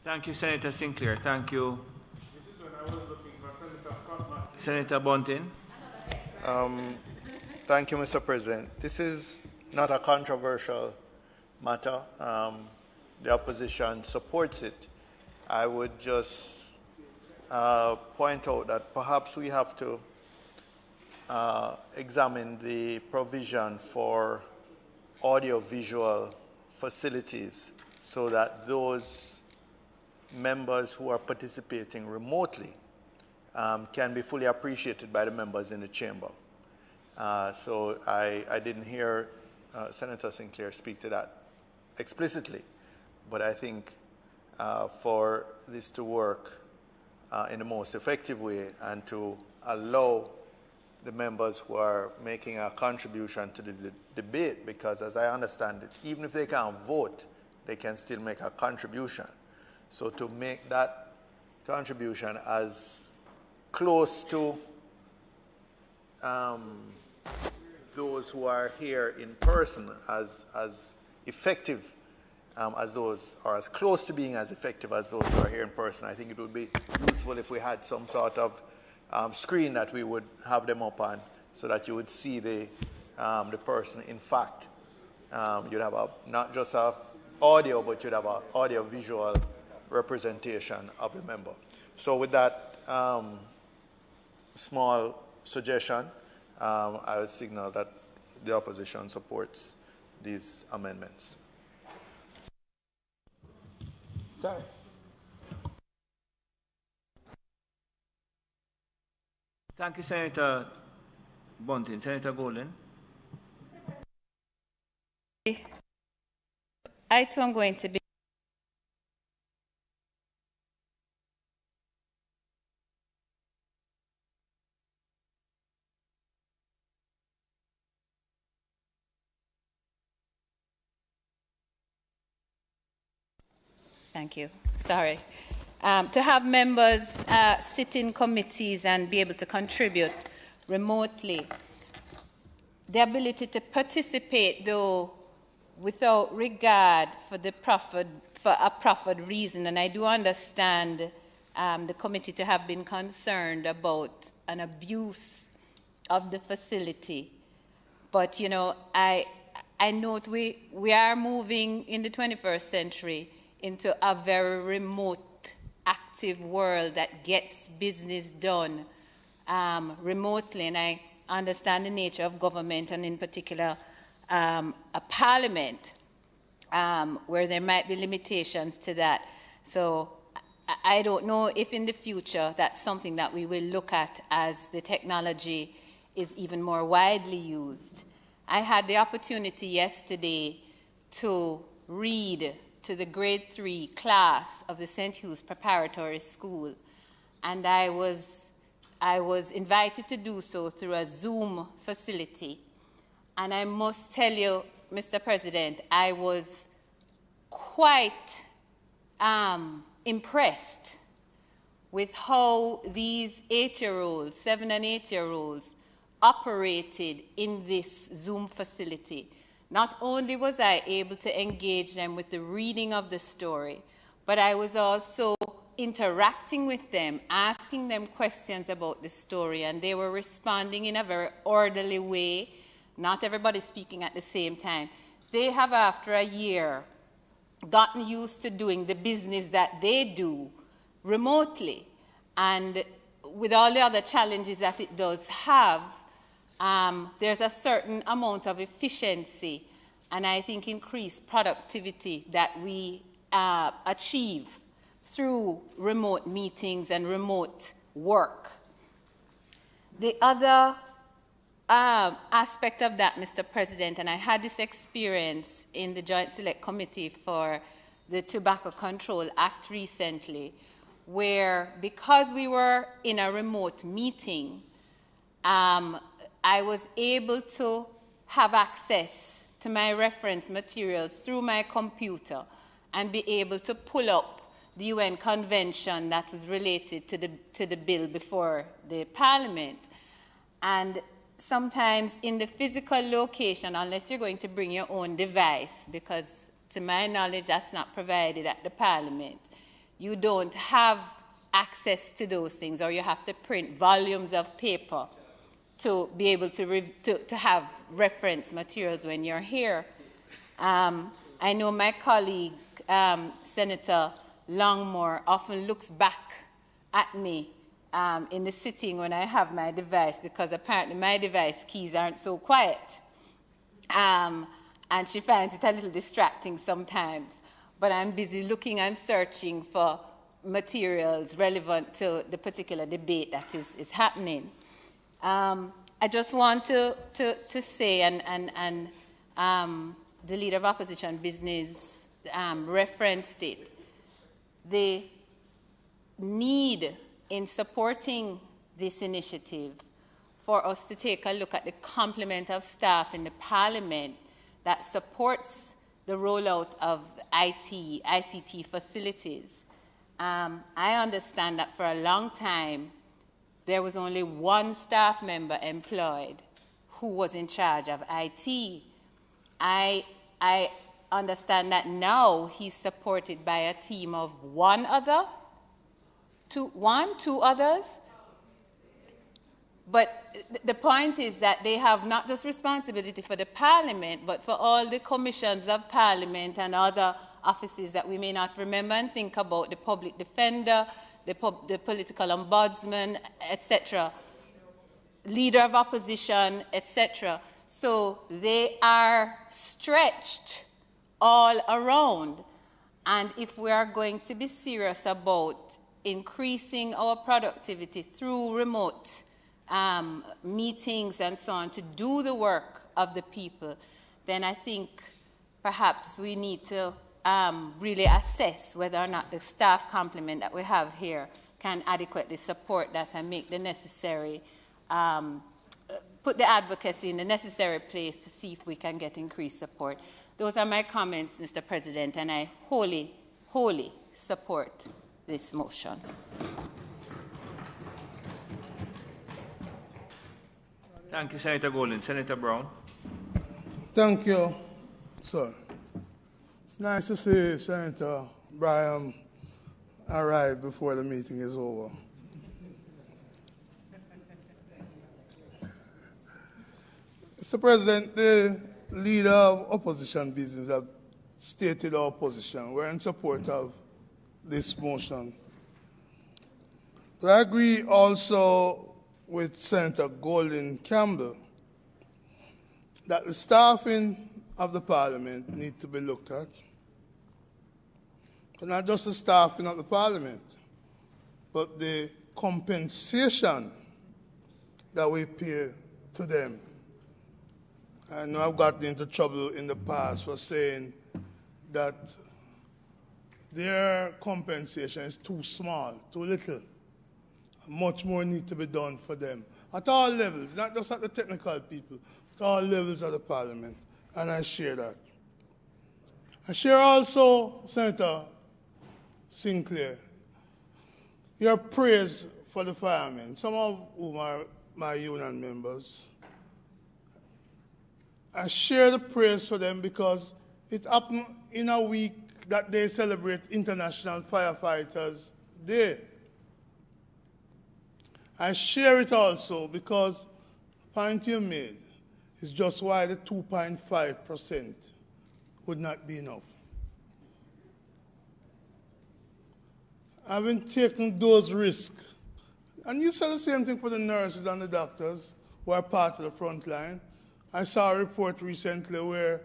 Speaker 1: Thank you, Senator Sinclair. Thank you.
Speaker 6: This is when I was looking for Senator Scott Martin.
Speaker 1: Senator Bunting.
Speaker 3: Thank you, Mr. President. This is not a controversial matter. The opposition supports it. I would just point out that perhaps we have to examine the provision for audio-visual facilities so that those members who are participating remotely can be fully appreciated by the members in the chamber. So I didn't hear Senator Sinclair speak to that explicitly, but I think for this to work in the most effective way and to allow the members who are making a contribution to the debate, because as I understand it, even if they can't vote, they can still make a contribution. So to make that contribution as close to those who are here in person as effective as those, or as close to being as effective as those who are here in person, I think it would be useful if we had some sort of screen that we would have them up on so that you would see the person. In fact, you'd have not just a audio, but you'd have an audio-visual representation of the member. So with that small suggestion, I would signal that the opposition supports these amendments.
Speaker 14: Sorry.
Speaker 1: Thank you, Senator Bunting. Senator Golden.
Speaker 2: I too am going to be Thank you. Sorry. To have members sit in committees and be able to contribute remotely, the ability to participate, though, without regard for a proffered reason, and I do understand the committee to have been concerned about an abuse of the facility, but you know, I note we are moving in the 21st century into a very remote, active world that gets business done remotely. And I understand the nature of government, and in particular a parliament, where there might be limitations to that. So I don't know if in the future that's something that we will look at as the technology is even more widely used. I had the opportunity yesterday to read to the grade 3 class of the St. Hugh's Preparatory School, and I was invited to do so through a Zoom facility. And I must tell you, Mr. President, I was quite impressed with how these 8-year-olds, 7 and 8-year-olds, operated in this Zoom facility. Not only was I able to engage them with the reading of the story, but I was also interacting with them, asking them questions about the story, and they were responding in a very orderly way, not everybody speaking at the same time. They have, after a year, gotten used to doing the business that they do remotely. And with all the other challenges that it does have, there's a certain amount of efficiency and I think increased productivity that we achieve through remote meetings and remote work. The other aspect of that, Mr. President, and I had this experience in the Joint Select Committee for the Tobacco Control Act recently, where because we were in a remote meeting, I was able to have access to my reference materials through my computer and be able to pull up the UN convention that was related to the bill before the Parliament. And sometimes in the physical location, unless you're going to bring your own device, because to my knowledge that's not provided at the Parliament, you don't have access to those things, or you have to print volumes of paper to be able to have reference materials when you're here. I know my colleague, Senator Longmore, often looks back at me in the sitting when I have my device, because apparently my device keys aren't so quiet. And she finds it a little distracting sometimes. But I'm busy looking and searching for materials relevant to the particular debate that is happening. I just want to say, and the Leader of Opposition Business referenced it, the need in supporting this initiative for us to take a look at the complement of staff in the Parliament that supports the rollout of ICT facilities. I understand that for a long time, there was only one staff member employed who was in charge of IT. I understand that now he's supported by a team of two others. But the point is that they have not just responsibility for the Parliament, but for all the commissions of Parliament and other offices that we may not remember and think about, the public defender, the political ombudsman, etc., leader of opposition, etc. So they are stretched all around. And if we are going to be serious about increasing our productivity through remote meetings and so on to do the work of the people, then I think perhaps we need to really assess whether or not the staff complement that we have here can adequately support that and make the necessary, put the advocacy in the necessary place to see if we can get increased support. Those are my comments, Mr. President, and I wholly support this motion.
Speaker 1: Thank you, Senator Golden. Senator Brown.
Speaker 15: Thank you, sir. It's nice to see Senator Brian arrive before the meeting is over. Mr. President, the Leader of Opposition Business have stated our position. We're in support of this motion. But I agree also with Senator Golden Campbell that the staffing of the Parliament need to be looked at. But not just the staffing of the Parliament, but the compensation that we pay to them. I know I've gotten into trouble in the past for saying that their compensation is too small, too little. Much more needs to be done for them at all levels, not just at the technical people, at all levels of the Parliament. and I share that. I share also, Senator Sinclair, your praise for the firemen, some of whom are my union members. I share the praise for them because it happened in a week that they celebrate International Firefighters Day. I share it also because the point you made is just why the 2.5% would not be enough. Having taken those risks, and you said the same thing for the nurses and the doctors who are part of the front line. I saw a report recently where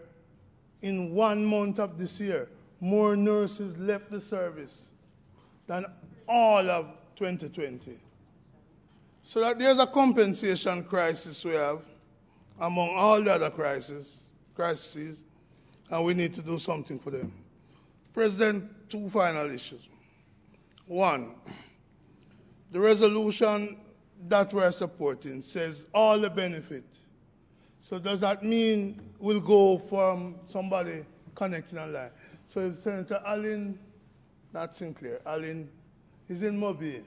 Speaker 15: in 1 month of this year, more nurses left the service than all of 2020. So that there's a compensation crisis we have among all the other crises, and we need to do something for them. President, 2 final issues. 1, the resolution that we're supporting says all the benefit. So does that mean we'll go from somebody connecting online? So if Senator Allen, not Sinclair, Allen is in Mobile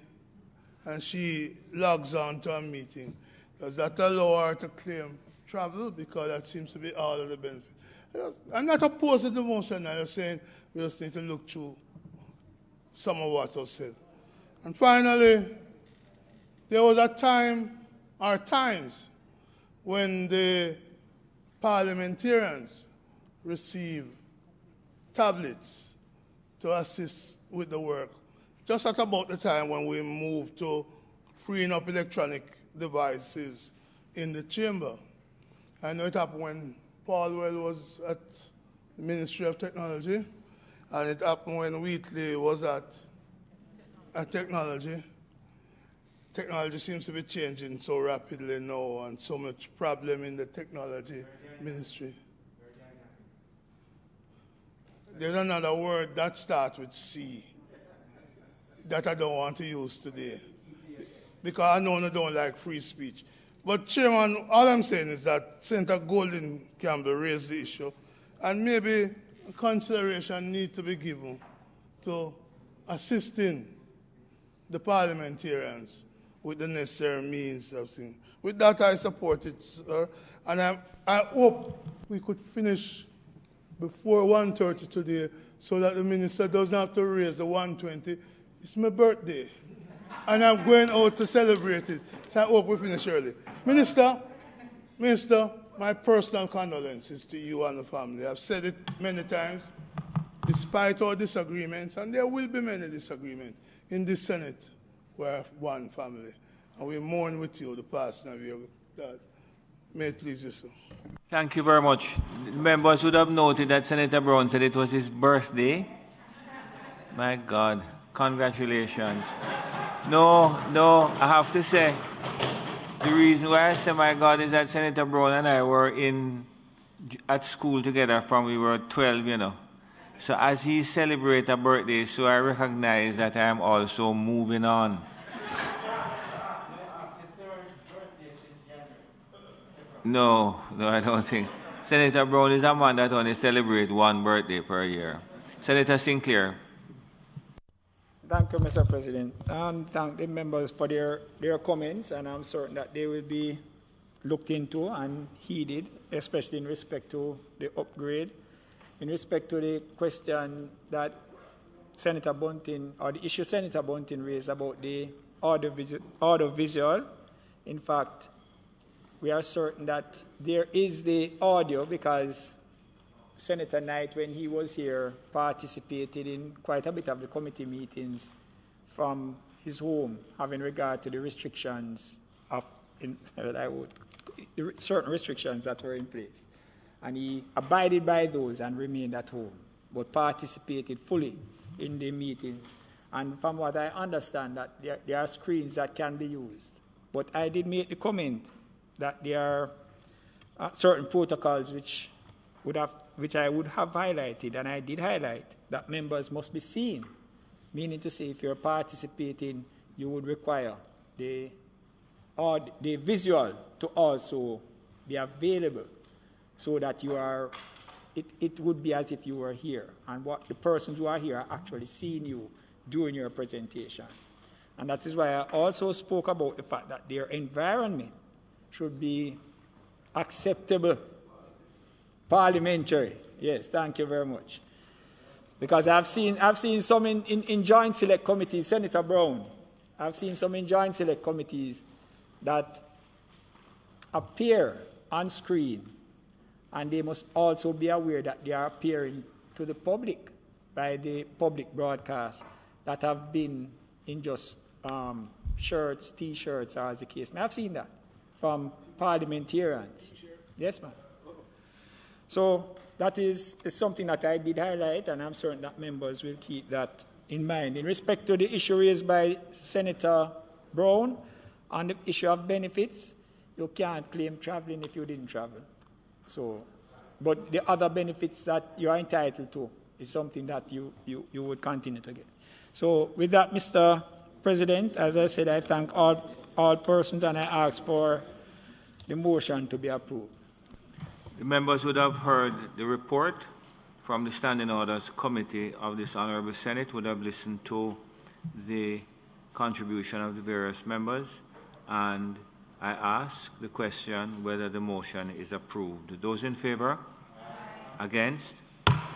Speaker 15: and she logs on to a meeting, does that allow her to claim travel? Because that seems to be all of the benefit. I'm not opposed to the motion. I'm just saying we just need to look through some of what was said. And finally, there was a time, or times, when the parliamentarians received tablets to assist with the work, just at about the time when we moved to freeing up electronic devices in the chamber. I know it happened when Paul Well was at the Ministry of Technology, and it happened when Wheatley was at technology. Technology seems to be changing so rapidly now, and so much problem in the technology ministry. There's another word that starts with C that I don't want to use today, because I know I don't like free speech. But Chairman, all I'm saying is that Senator Golden Campbell raised the issue, and maybe consideration needs to be given to assisting the parliamentarians with the necessary means of things. With that, I support it, sir. And I hope we could finish before 1:30 today so that the minister doesn't have to raise the 120. It's my birthday, and I'm going out to celebrate it. So I hope we finish early. Minister, my personal condolences to you and the family. I've said it many times, despite our disagreements, and there will be many disagreements in this Senate. We're one family, and we mourn with you the passing of your dad. May it please you, sir.
Speaker 1: Thank you very much. Members would have noted that Senator Brown said it was his birthday. My God, congratulations. No, I have to say, the reason why I say my God is that Senator Brown and I were at school together from we were 12, you know. So as he celebrates a birthday, so I recognize that I am also moving on. No, I don't think. Senator Brown is a man that only celebrates 1 birthday per year. Senator Sinclair.
Speaker 14: Thank you, Mr. President. Thank the members for their comments, and I'm certain that they will be looked into and heeded, especially in respect to the upgrade. In respect to the question that Senator Bunting, or the issue Senator Bunting raised about the audiovisual, in fact, we are certain that there is the audio because Senator Knight, when he was here, participated in quite a bit of the committee meetings from his home, having regard to the restrictions certain restrictions that were in place. And he abided by those and remained at home, but participated fully in the meetings. And from what I understand, that there are screens that can be used. But I did make the comment that there are certain protocols which I would have highlighted, and I did highlight, that members must be seen, meaning to say if you're participating, you would require the visual to also be available so that you are, it would be as if you were here, and what the persons who are here are actually seeing you during your presentation. And that is why I also spoke about the fact that their environment should be acceptable, parliamentary. Yes, thank you very much. Because I've seen some in joint select committees, Senator Brown, I've seen some in joint select committees that appear on screen, and they must also be aware that they are appearing to the public by the public broadcast that have been in just shirts, T-shirts, or as the case may. I've seen that from parliamentarians. Yes, ma'am. So that is something that I did highlight, and I'm certain that members will keep that in mind. In respect to the issue raised by Senator Brown on the issue of benefits, you can't claim traveling if you didn't travel. So, but the other benefits that you are entitled to is something that you would continue to get. So with that, Mr. President, as I said, I thank all persons, and I ask for the motion to be approved.
Speaker 1: The members would have heard the report from the Standing Orders Committee of this Honorable Senate, would have listened to the contribution of the various members, and I ask the question whether the motion is approved. Those in favor? Aye. Against?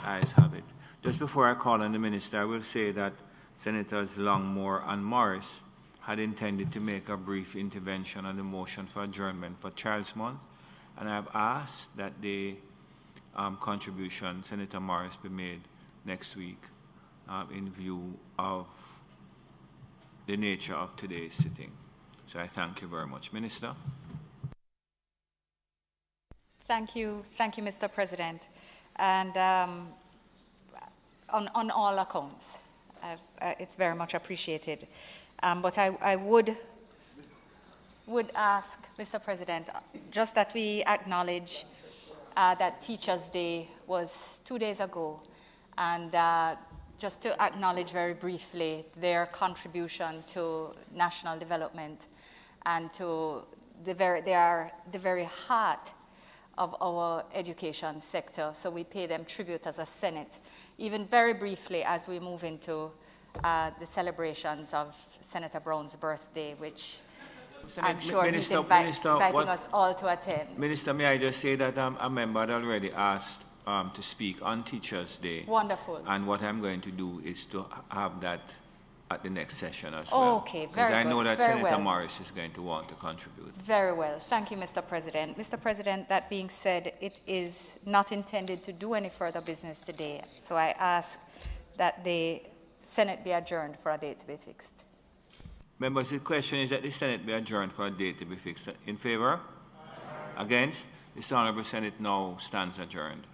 Speaker 1: Ayes have it. Just before I call on the Minister, I will say that Senators Longmore and Morris had intended to make a brief intervention on the motion for adjournment for Child's Month, and I have asked that the contribution, Senator Morris, be made next week in view of the nature of today's sitting. So I thank you very much. Minister.
Speaker 11: Thank you, Mr. President. And on all accounts, it's very much appreciated. But I would ask, Mr. President, just that we acknowledge that Teachers' Day was 2 days ago, and just to acknowledge very briefly their contribution to national development and to they are the very heart of our education sector. So we pay them tribute as a Senate, even very briefly as we move into the celebrations of Senator Brown's birthday, which I'm sure he's inviting us all to attend.
Speaker 1: Minister, may I just say that a member had already asked to speak on Teachers' Day.
Speaker 11: Wonderful.
Speaker 1: And what I'm going to do is to have that at the next session as
Speaker 11: well.
Speaker 1: Okay, very good.
Speaker 11: Because
Speaker 1: I know that Senator Morris is going to want to contribute.
Speaker 11: Very well. Thank you, Mr. President. Mr. President, that being said, it is not intended to do any further business today. So I ask that the Senate be adjourned for a date to be fixed.
Speaker 1: Members, the question is that the Senate be adjourned for a date to be fixed. In favor? Aye. Against? This Honourable Senate now stands adjourned.